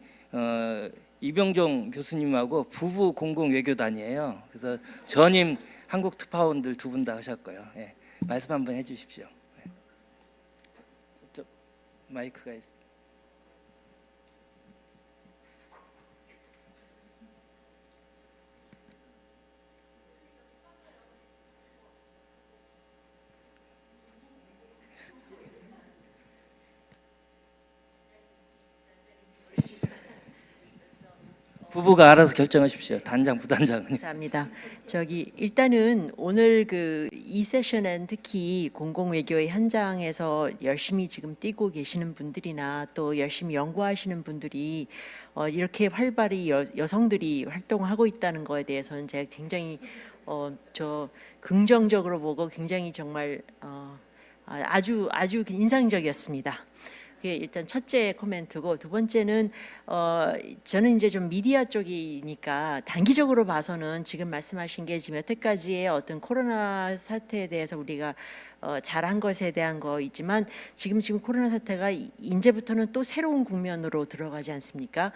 이병종 교수님하고 부부 공공 외교단이에요. 그래서 전임 한국 특파원들 두 분 다 하셨고요. 예, 말씀 한번 해주십시오. 예. 마이크가 있. 부부가 알아서 결정하십시오. 단장 부단장은. 감사합니다. 일단은 오늘 이 세션은 특히 공공외교의 현장에서 열심히 지금 뛰고 계시는 분들이나 또 열심히 연구하시는 분들이 이렇게 활발히 여성들이 활동하고 있다는 거에 대해서는 제가 굉장히 긍정적으로 보고 굉장히 정말 아주 인상적이었습니다. 그게 일단 첫째 코멘트고, 두 번째는 저는 이제 좀 미디어 쪽이니까 단기적으로 봐서는 지금 말씀하신 게 지금 여태까지의 어떤 코로나 사태에 대해서 우리가 잘한 것에 대한 거 있지만 지금 코로나 사태가 이제부터는 또 새로운 국면으로 들어가지 않습니까?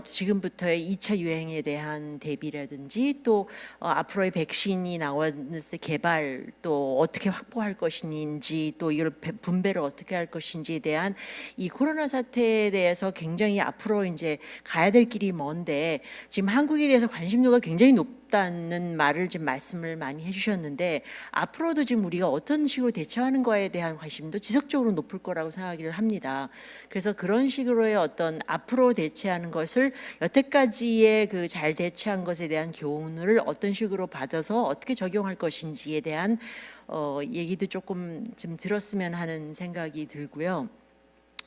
지금부터의 2차 유행에 대한 대비라든지 또 앞으로의 백신이 나왔을 개발, 또 어떻게 확보할 것인지, 또 이걸 분배를 어떻게 할 것인지에 대한 이 코로나 사태에 대해서 굉장히 앞으로 이제 가야 될 길이 먼데, 지금 한국에 대해서 관심도가 굉장히 높다는 말을 지금 말씀을 많이 해주셨는데, 앞으로도 지금 우리가 어떤 식으로 대처하는 거에 대한 관심도 지속적으로 높을 거라고 생각을 합니다. 그래서 그런 식으로의 어떤 앞으로 대처하는 것을 여태까지의 잘 대처한 것에 대한 교훈을 어떤 식으로 받아서 어떻게 적용할 것인지에 대한 얘기도 조금 좀 들었으면 하는 생각이 들고요.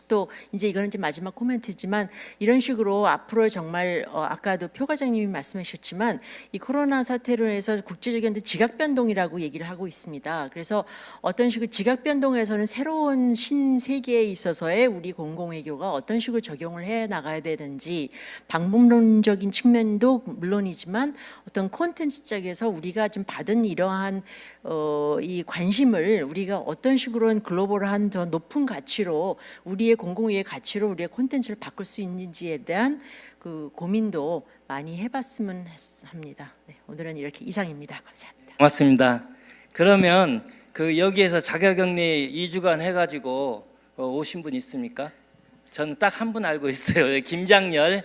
또 이제 이거는 이제 마지막 코멘트지만, 이런 식으로 앞으로 정말 아까도 표 과장님이 말씀하셨지만 이 코로나 사태로 해서 국제적인 지각 변동이라고 얘기를 하고 있습니다. 그래서 어떤 식으로 지각 변동에서는 새로운 신세계에 있어서의 우리 공공외교가 어떤 식으로 적용을 해 나가야 되는지, 방법론적인 측면도 물론이지만 어떤 콘텐츠적에서 우리가 지금 받은 이러한 이 관심을 우리가 어떤 식으로는 글로벌한 더 높은 가치로, 우리의 공공의의 가치로 우리의 콘텐츠를 바꿀 수 있는지에 대한 고민도 많이 해봤으면 합니다. 네, 오늘은 이렇게 이상입니다. 감사합니다. 고맙습니다. 그러면 여기에서 자가격리 2주간 해가지고 오신 분 있습니까? 저는 딱 한 분 알고 있어요. 김장열,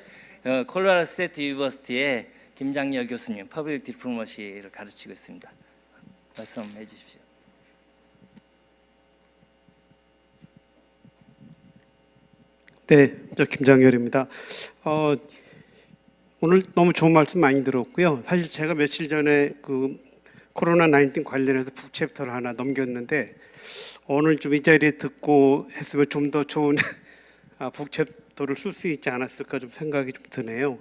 콜로라도 스테이트 유니버시티의 김장열 교수님, 퍼블릭 디플로머시를 가르치고 있습니다. 말씀해 주십시오. 네, 저 김장열입니다. 오늘 너무 좋은 말씀 많이 들었고요. 사실 제가 며칠 전에 코로나 19 관련해서 북챕터를 하나 넘겼는데, 오늘 좀 이 자리에 듣고 했으면 좀 더 좋은 북챕터를 쓸 수 있지 않았을까 좀 생각이 좀 드네요.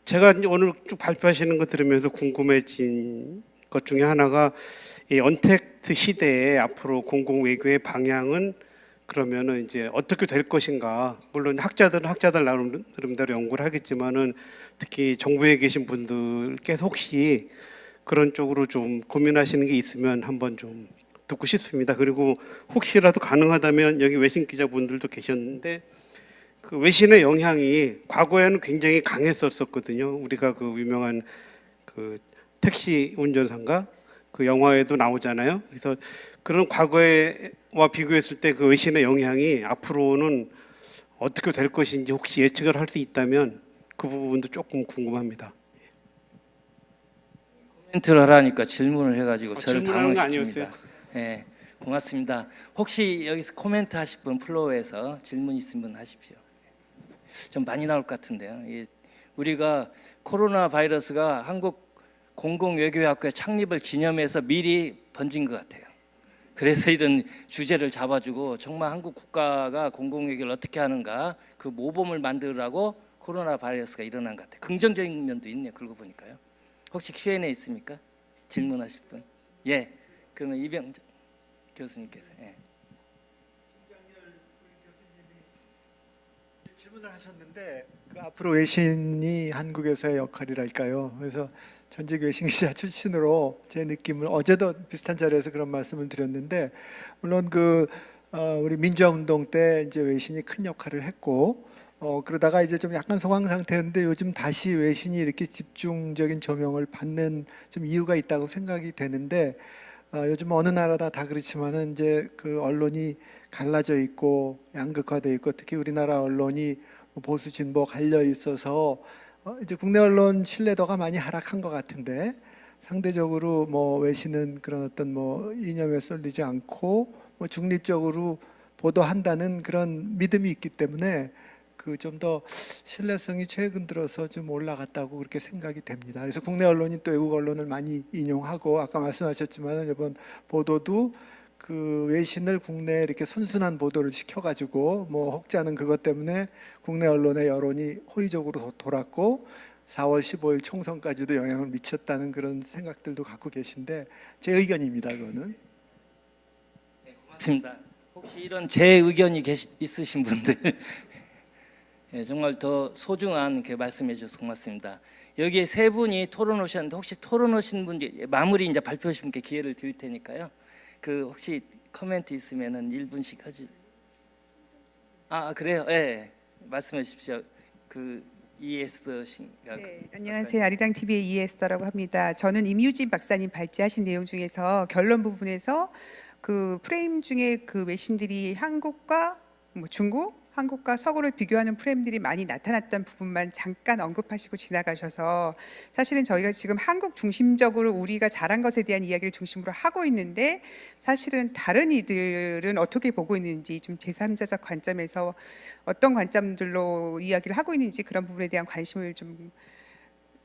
제가 오늘 쭉 발표하시는 거 들으면서 궁금해진 것 중에 하나가, 이 언택트 시대에 앞으로 공공외교의 방향은 그러면은 이제 어떻게 될 것인가. 물론 학자들은 학자들 나름대로 연구를 하겠지만은, 특히 정부에 계신 분들께서 혹시 그런 쪽으로 좀 고민하시는 게 있으면 한번 좀 듣고 싶습니다. 그리고 혹시라도 가능하다면, 여기 외신 기자분들도 계셨는데 외신의 영향이 과거에는 굉장히 강했었거든요. 우리가 유명한 택시 운전사인가 영화에도 나오잖아요. 그래서 그런 과거와 비교했을 때 외신의 영향이 앞으로는 어떻게 될 것인지 혹시 예측을 할 수 있다면 그 부분도 조금 궁금합니다. 코멘트를 하라니까 질문을 해가지고 저를 질문하는 거 당황시킵니다. 아니었어요? 네, 고맙습니다. 혹시 여기서 코멘트 하실 분, 플로어에서 질문 있으면 하십시오. 좀 많이 나올 것 같은데요. 우리가 코로나 바이러스가 한국 공공외교학회 창립을 기념해서 미리 번진 것 같아요. 그래서 이런 주제를 잡아주고 정말 한국 국가가 공공외교를 어떻게 하는가 모범을 만들라고 코로나 바이러스가 일어난 것 같아요. 긍정적인 면도 있네요. 그러고 보니까요. 혹시 Q&A 있습니까? 질문하실 분? 예. 그러면 이병 교수님께서. 예. 질문을 하셨는데 앞으로 외신이 한국에서의 역할이랄까요? 그래서 전직 외신 기자 출신으로 제 느낌을, 어제도 비슷한 자리에서 그런 말씀을 드렸는데, 물론 우리 민주화 운동 때 이제 외신이 큰 역할을 했고, 그러다가 이제 좀 약간 소강 상태였는데 요즘 다시 외신이 이렇게 집중적인 조명을 받는 좀 이유가 있다고 생각이 되는데, 요즘 어느 나라다 다 그렇지만은 이제 언론이 갈라져 있고 양극화돼 있고, 특히 우리나라 언론이 보수 진보 갈려 있어서 이제 국내 언론 신뢰도가 많이 하락한 것 같은데, 상대적으로 외신은 그런 어떤 이념에 쏠리지 않고 중립적으로 보도한다는 그런 믿음이 있기 때문에 그 좀 더 신뢰성이 최근 들어서 좀 올라갔다고 그렇게 생각이 됩니다. 그래서 국내 언론이 또 외국 언론을 많이 인용하고 아까 말씀하셨지만 이번 보도도 그 외신을 국내에 이렇게 선순환 보도를 시켜가지고 뭐 혹자는 그것 때문에 국내 언론의 여론이 호의적으로 돌았고 4월 15일 총선까지도 영향을 미쳤다는 그런 생각들도 갖고 계신데 제 의견입니다. 그거는. 맞습니다. 혹시 이런 제 의견이 있으신 분들 예, 정말 더 소중한 그 말씀해 주셔서 고맙습니다. 여기에 세 분이 토론 오셨는데 혹시 토론 오신 분들 마무리 이제 발표하신 분께 기회를 드릴 테니까요. 그 혹시 코멘트 있으면은 1분씩 하지. 아 그래요? 예. 네. 말씀해 주십시오. 그 이에스더신가. 네, 안녕하세요. 아리랑 TV의 이에스더라고 합니다. 저는 임유진 박사님 발제하신 내용 중에서 결론 부분에서 그 프레임 중에 그 외신들이 한국과 뭐 중국, 한국과 서구를 비교하는 프레임들이 많이 나타났던 부분만 잠깐 언급하시고 지나가셔서 사실은 저희가 지금 한국 중심적으로 우리가 잘한 것에 대한 이야기를 중심으로 하고 있는데 사실은 다른 이들은 어떻게 보고 있는지 좀 제3자적 관점에서 어떤 관점들로 이야기를 하고 있는지 그런 부분에 대한 관심을 좀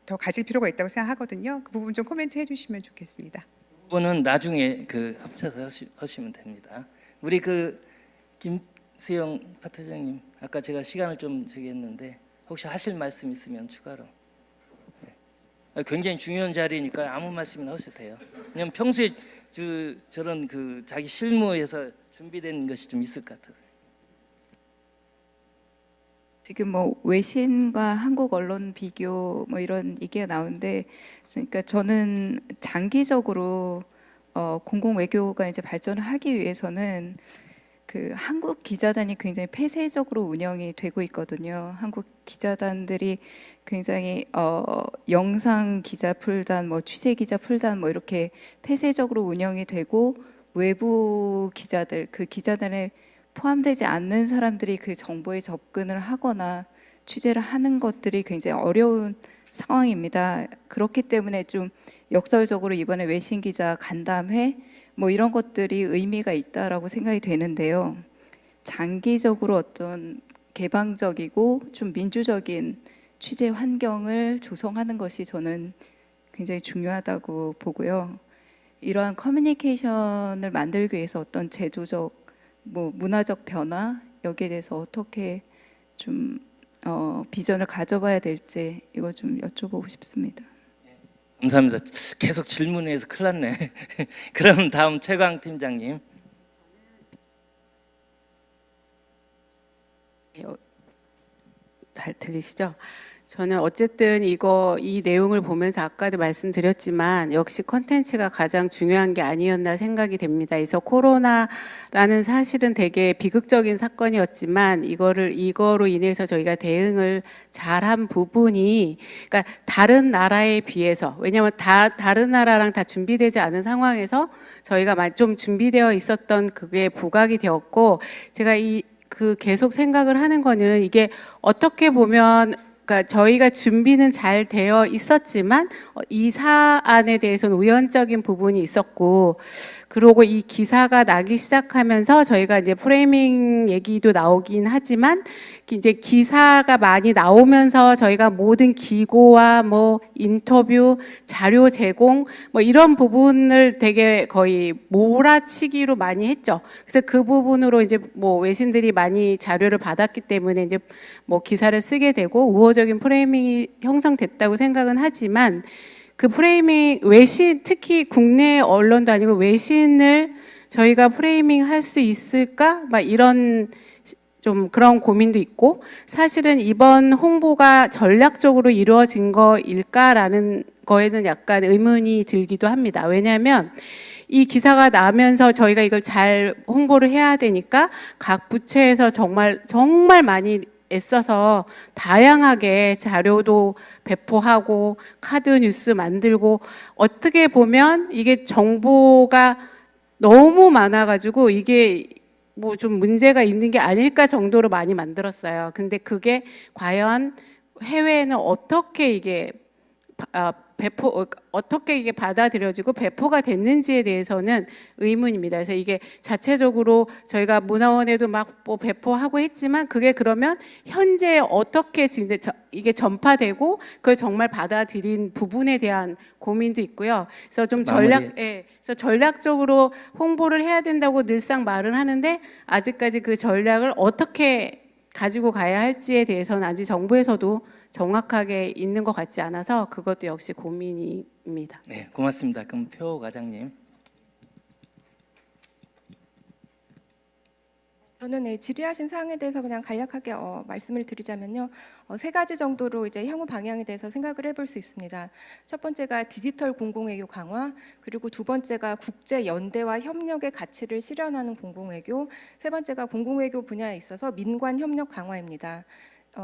더 가질 필요가 있다고 생각하거든요. 그 부분 좀 코멘트 해주시면 좋겠습니다. 부분은 나중에 그 합쳐서 하시면 됩니다. 우리 그 김수영 파트장님 아까 제가 시간을 좀 저기 했는데 혹시 하실 말씀 있으면 추가로. 네. 굉장히 중요한 자리니까 아무 말씀이나 하셔도 돼요. 왜냐면 평소에 저런 그 자기 실무에서 준비된 것이 좀 있을 것 같아서. 지금 뭐 외신과 한국 언론 비교 뭐 이런 얘기가 나오는데, 그러니까 저는 장기적으로 공공 외교가 이제 발전을 하기 위해서는 그 한국 기자단이 굉장히 폐쇄적으로 운영이 되고 있거든요. 한국 기자단들이 굉장히 영상 기자 풀단, 뭐 취재 기자 풀단 뭐 이렇게 폐쇄적으로 운영이 되고 외부 기자들, 그 기자단에 포함되지 않는 사람들이 그 정보에 접근을 하거나 취재를 하는 것들이 굉장히 어려운 상황입니다. 그렇기 때문에 좀 역설적으로 이번에 외신 기자 간담회 뭐 이런 것들이 의미가 있다라고 생각이 되는데요. 장기적으로 어떤 개방적이고 좀 민주적인 취재 환경을 조성하는 것이 저는 굉장히 중요하다고 보고요. 이러한 커뮤니케이션을 만들기 위해서 어떤 제도적 뭐 문화적 변화 여기에 대해서 어떻게 좀 비전을 가져봐야 될지 이거 좀 여쭤보고 싶습니다. 감사합니다. 계속 질문해서 큰일 났네. 그럼 다음 최광 팀장님. 잘 들리시죠? 저는 어쨌든 이 내용을 보면서 아까도 말씀드렸지만 역시 컨텐츠가 가장 중요한 게 아니었나 생각이 됩니다. 그래서 코로나라는 사실은 되게 비극적인 사건이었지만 이거로 인해서 저희가 대응을 잘한 부분이, 그러니까 다른 나라에 비해서, 왜냐하면 다른 나라랑 다 준비되지 않은 상황에서 저희가 좀 준비되어 있었던 그게 부각이 되었고, 제가 계속 생각을 하는 거는 이게 어떻게 보면 그러니까 저희가 준비는 잘 되어 있었지만 이 사안에 대해서는 우연적인 부분이 있었고, 그리고 이 기사가 나기 시작하면서 저희가 이제 프레이밍 얘기도 나오긴 하지만 이제 기사가 많이 나오면서 저희가 모든 기고와 뭐 인터뷰, 자료 제공 뭐 이런 부분을 되게 거의 몰아치기로 많이 했죠. 그래서 그 부분으로 이제 뭐 외신들이 많이 자료를 받았기 때문에 이제 뭐 기사를 쓰게 되고 우호적인 프레이밍이 형성됐다고 생각은 하지만, 그 프레이밍 외신, 특히 국내 언론도 아니고 외신을 저희가 프레이밍 할 수 있을까? 막 이런 좀 그런 고민도 있고, 사실은 이번 홍보가 전략적으로 이루어진 거일까라는 거에는 약간 의문이 들기도 합니다. 왜냐하면 이 기사가 나면서 저희가 이걸 잘 홍보를 해야 되니까 각 부처에서 정말 많이 애써서 다양하게 자료도 배포하고 카드 뉴스 만들고, 어떻게 보면 이게 정보가 너무 많아가지고 이게 뭐 좀 문제가 있는 게 아닐까 정도로 많이 만들었어요. 근데 그게 과연 해외에는 어떻게 이게 어떻게 이게 받아들여지고 배포가 됐는지에 대해서는 의문입니다. 그래서 이게 자체적으로 저희가 문화원에도 막 뭐 배포하고 했지만 그게 그러면 현재 어떻게 지금 이게 전파되고 그걸 정말 받아들인 부분에 대한 고민도 있고요. 그래서 좀 그래서 전략적으로 홍보를 해야 된다고 늘상 말을 하는데 아직까지 그 전략을 어떻게 가지고 가야 할지에 대해서는 아직 정부에서도 정확하게 있는 것 같지 않아서 그것도 역시 고민입니다. 네, 고맙습니다. 그럼 표 과장님. 저는 질의하신 사항에 대해서 그냥 간략하게 말씀을 드리자면요. 세 가지 정도로 이제 향후 방향에 대해서 생각을 해볼 수 있습니다. 첫 번째가 디지털 공공외교 강화, 그리고 두 번째가 국제 연대와 협력의 가치를 실현하는 공공외교, 세 번째가 공공외교 분야에 있어서 민관 협력 강화입니다.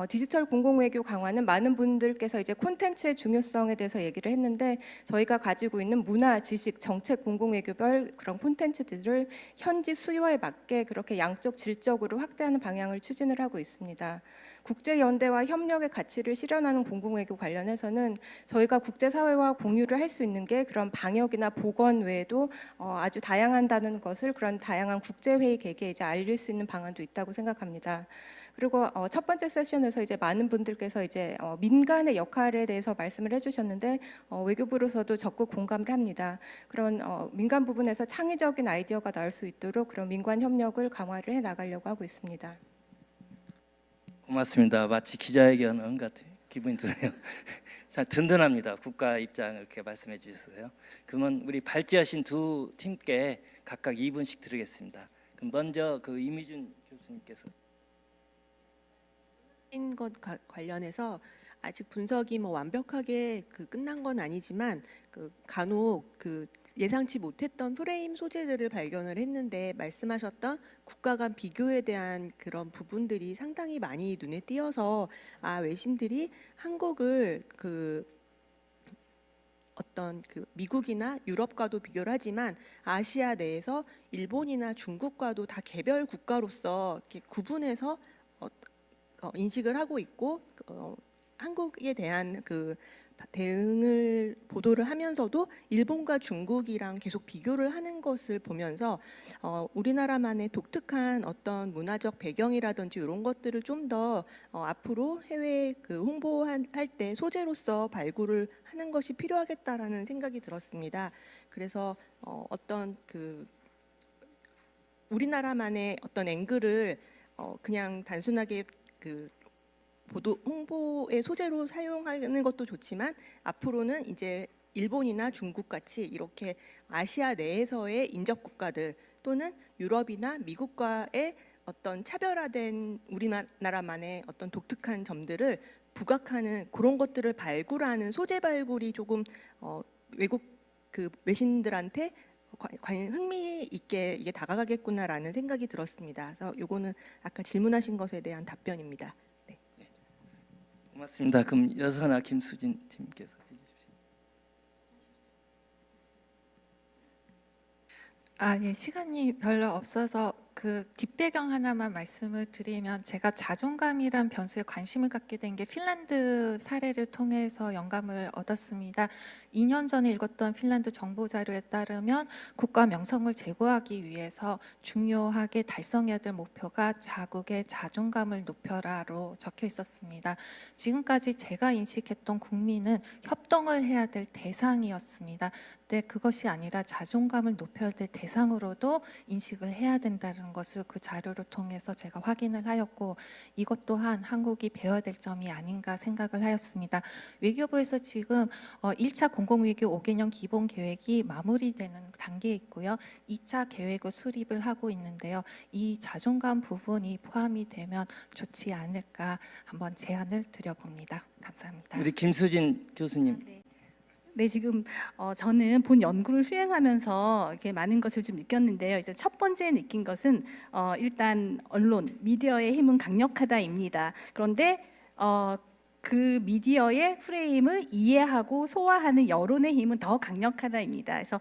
디지털 공공외교 강화는 많은 분들께서 이제 콘텐츠의 중요성에 대해서 얘기를 했는데 저희가 가지고 있는 문화, 지식, 정책 공공외교별 그런 콘텐츠들을 현지 수요에 맞게 그렇게 양적, 질적으로 확대하는 방향을 추진을 하고 있습니다. 국제연대와 협력의 가치를 실현하는 공공외교 관련해서는 저희가 국제사회와 공유를 할 수 있는 게 그런 방역이나 보건 외에도 아주 다양하다는 것을 그런 다양한 국제회의 계기에 이제 알릴 수 있는 방안도 있다고 생각합니다. 그리고 첫 번째 세션에서 이제 많은 분들께서 이제 민간의 역할에 대해서 말씀을 해주셨는데 외교부로서도 적극 공감을 합니다. 그런 민간 부분에서 창의적인 아이디어가 나올 수 있도록 그런 민관 협력을 강화를 해 나가려고 하고 있습니다. 고맙습니다. 마치 기자회견 같은 기분이 드네요. 자, 든든합니다. 국가 입장을 이렇게 말씀해 주셨어요. 그러면 우리 발제하신 두 팀께 각각 2분씩 드리겠습니다. 그럼 먼저 그 이미준 교수님께서. 것 관련해서 아직 분석이 완벽하게 끝난 건 아니지만 간혹 예상치 못했던 프레임 소재들을 발견을 했는데 말씀하셨던 국가 간 비교에 대한 그런 부분들이 상당히 많이 눈에 띄어서 외신들이 한국을 어떤 미국이나 유럽과도 비교를 하지만 아시아 내에서 일본이나 중국과도 다 개별 국가로서 이렇게 구분해서 인식을 하고 있고 한국에 대한 대응을 보도를 하면서도 일본과 중국이랑 계속 비교를 하는 것을 보면서 우리나라만의 독특한 어떤 문화적 배경이라든지 이런 것들을 좀 더 앞으로 해외 홍보할 때 소재로서 발굴을 하는 것이 필요하겠다라는 생각이 들었습니다. 그래서 어떤 우리나라만의 어떤 앵글을 그냥 단순하게 홍보의 소재로 사용하는 것도 좋지만 앞으로는 이제 일본이나 중국 같이 이렇게 아시아 내에서의 인접 국가들 또는 유럽이나 미국과의 어떤 차별화된 우리나라만의 어떤 독특한 점들을 부각하는 그런 것들을 발굴하는 소재 발굴이 조금 외국 외신들한테 흥미 있게 이게 다가가겠구나라는 생각이 들었습니다. 그래서 요거는 아까 질문하신 것에 대한 답변입니다. 네. 고맙습니다. 그럼 여선아 김수진 팀께서 해주십시오. 예, 시간이 별로 없어서 뒷배경 하나만 말씀을 드리면 제가 자존감이란 변수에 관심을 갖게 된 게 핀란드 사례를 통해서 영감을 얻었습니다. 2년 전에 읽었던 핀란드 정보 자료에 따르면 국가 명성을 제고하기 위해서 중요하게 달성해야 될 목표가 자국의 자존감을 높여라로 적혀 있었습니다. 지금까지 제가 인식했던 국민은 협동을 해야 될 대상이었습니다. 근데 그것이 아니라 자존감을 높여야 될 대상으로도 인식을 해야 된다는 것을 그 자료를 통해서 제가 확인을 하였고 이것 또한 한국이 배워야 될 점이 아닌가 생각을 하였습니다. 외교부에서 지금 1차 공공외교 5개년 기본 계획이 마무리되는 단계에 있고요. 2차 계획을 수립을 하고 있는데요. 이 자존감 부분이 포함이 되면 좋지 않을까 한번 제안을 드려봅니다. 감사합니다. 우리 김수진 교수님. 네, 지금 저는 본 연구를 수행하면서 이렇게 많은 것을 좀 느꼈는데요. 일단 첫 번째 느낀 것은 일단 언론, 미디어의 힘은 강력하다입니다. 그런데 그 미디어의 프레임을 이해하고 소화하는 여론의 힘은 더 강력하다입니다. 그래서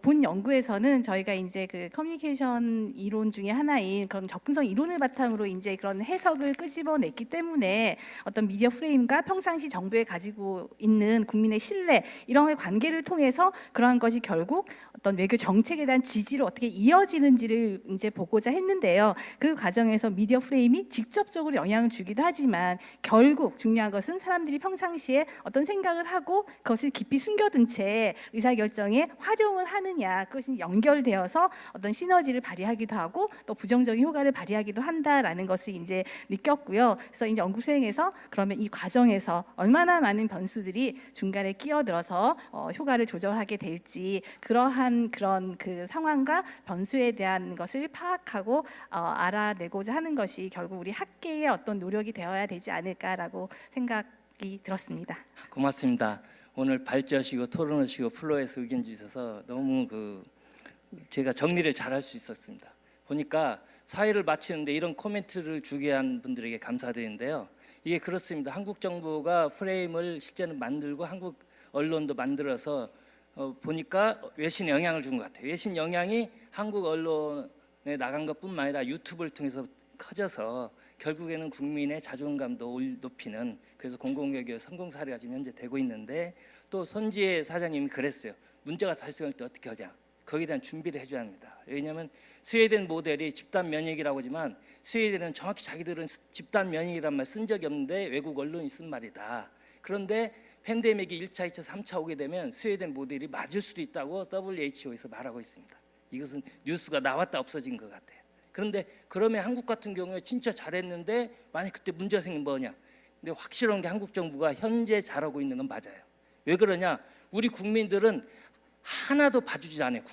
본 연구에서는 저희가 이제 그 커뮤니케이션 이론 중에 하나인 그런 접근성 이론을 바탕으로 이제 그런 해석을 끄집어냈기 때문에 어떤 미디어 프레임과 평상시 정부에 가지고 있는 국민의 신뢰 이런 관계를 통해서 그러한 것이 결국 어떤 외교 정책에 대한 지지로 어떻게 이어지는지를 이제 보고자 했는데요. 그 과정에서 미디어 프레임이 직접적으로 영향을 주기도 하지만 결국 중요한 것은 사람들이 평상시에 어떤 생각을 하고 그것을 깊이 숨겨둔 채 의사결정에 활용을 하느냐, 그것이 연결되어서 어떤 시너지를 발휘하기도 하고 또 부정적인 효과를 발휘하기도 한다라는 것을 이제 느꼈고요. 그래서 이제 연구 수행에서 그러면 이 과정에서 얼마나 많은 변수들이 중간에 끼어들어서 효과를 조절하게 될지 그러한 그런 그 상황과 변수에 대한 것을 파악하고 알아내고자 하는 것이 결국 우리 학계의 어떤 노력이 되어야 되지 않을까라고 생각이 들었습니다. 고맙습니다. 오늘 발제하시고 토론하시고 플로에서 의견 주셔서 너무 제가 정리를 잘할 수 있었습니다. 보니까 사회를 마치는데 이런 코멘트를 주게 한 분들에게 감사드리는데요. 이게 그렇습니다. 한국 정부가 프레임을 실제는 만들고 한국 언론도 만들어서 보니까 외신에 영향을 준 것 같아요. 외신 영향이 한국 언론에 나간 것뿐만 아니라 유튜브를 통해서 커져서 결국에는 국민의 자존감도 높이는, 그래서 공공외교의 성공 사례가 지금 현재 되고 있는데, 또 손지혜 사장님이 그랬어요. 문제가 발생할 때 어떻게 하자. 거기에 대한 준비를 해줘야 합니다. 왜냐하면 스웨덴 모델이 집단 면역이라고 하지만 스웨덴은 정확히 자기들은 집단 면역이란 말 쓴 적이 없는데 외국 언론이 쓴 말이다. 그런데 팬데믹이 1차, 2차, 3차 오게 되면 스웨덴 모델이 맞을 수도 있다고 WHO에서 말하고 있습니다. 이것은 뉴스가 나왔다 없어진 것 같아요. 그런데 그러면 한국 같은 경우에 진짜 잘했는데 만약 그때 문제가 생기면 뭐냐. 근데 확실한 게 한국 정부가 현재 잘하고 있는 건 맞아요. 왜 그러냐. 우리 국민들은 하나도 봐주지 않아요.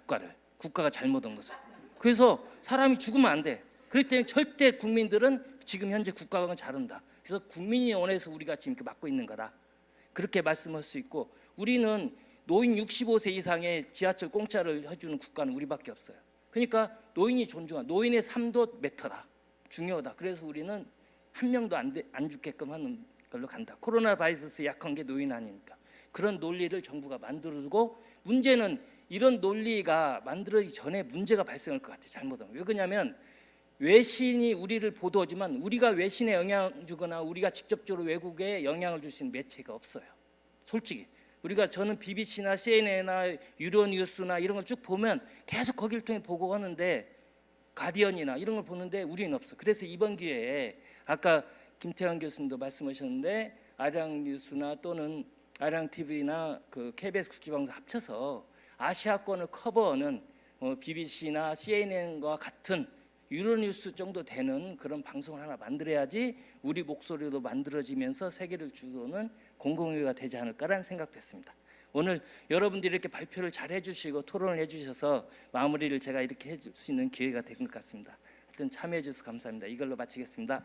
국가가 잘못한 것을. 그래서 사람이 죽으면 안 돼. 그렇기 때문에 절대 국민들은 지금 현재 국가가 잘한다. 그래서 국민이 원해서 우리가 지금 이렇게 맡고 있는 거다. 그렇게 말씀할 수 있고, 우리는 노인 65세 이상의 지하철 공짜를 해주는 국가는 우리밖에 없어요. 그러니까 노인이 존중하고 노인의 삶도 매터다, 중요하다. 그래서 우리는 한 명도 안 죽게끔 하는 걸로 간다. 코로나 바이러스 약한 게 노인 아니니까. 그런 논리를 정부가 만들어주고, 문제는 이런 논리가 만들어지기 전에 문제가 발생할 것 같아요. 잘못하면. 왜 그러냐면 외신이 우리를 보도하지만 우리가 외신에 영향을 주거나 우리가 직접적으로 외국에 영향을 줄 수 있는 매체가 없어요. 솔직히 저는 BBC나 CNN이나 유로뉴스나 이런 걸 쭉 보면 계속 거기를 통해 보고하는데, 가디언이나 이런 걸 보는데 우리는 없어. 그래서 이번 기회에 아까 김태환 교수님도 말씀하셨는데 아리랑 뉴스나 또는 아리랑 TV나 그 KBS 국제방송 합쳐서 아시아권을 커버하는 BBC나 CNN과 같은 유로뉴스 정도 되는 그런 방송을 하나 만들어야지 우리 목소리도 만들어지면서 세계를 주도하는 공공의회가 되지 않을까라는 생각됐습니다. 오늘 여러분들이 이렇게 발표를 잘 해주시고 토론을 해주셔서 마무리를 제가 이렇게 해줄 수 있는 기회가 된 것 같습니다. 하여튼 참여해 주셔서 감사합니다. 이걸로 마치겠습니다.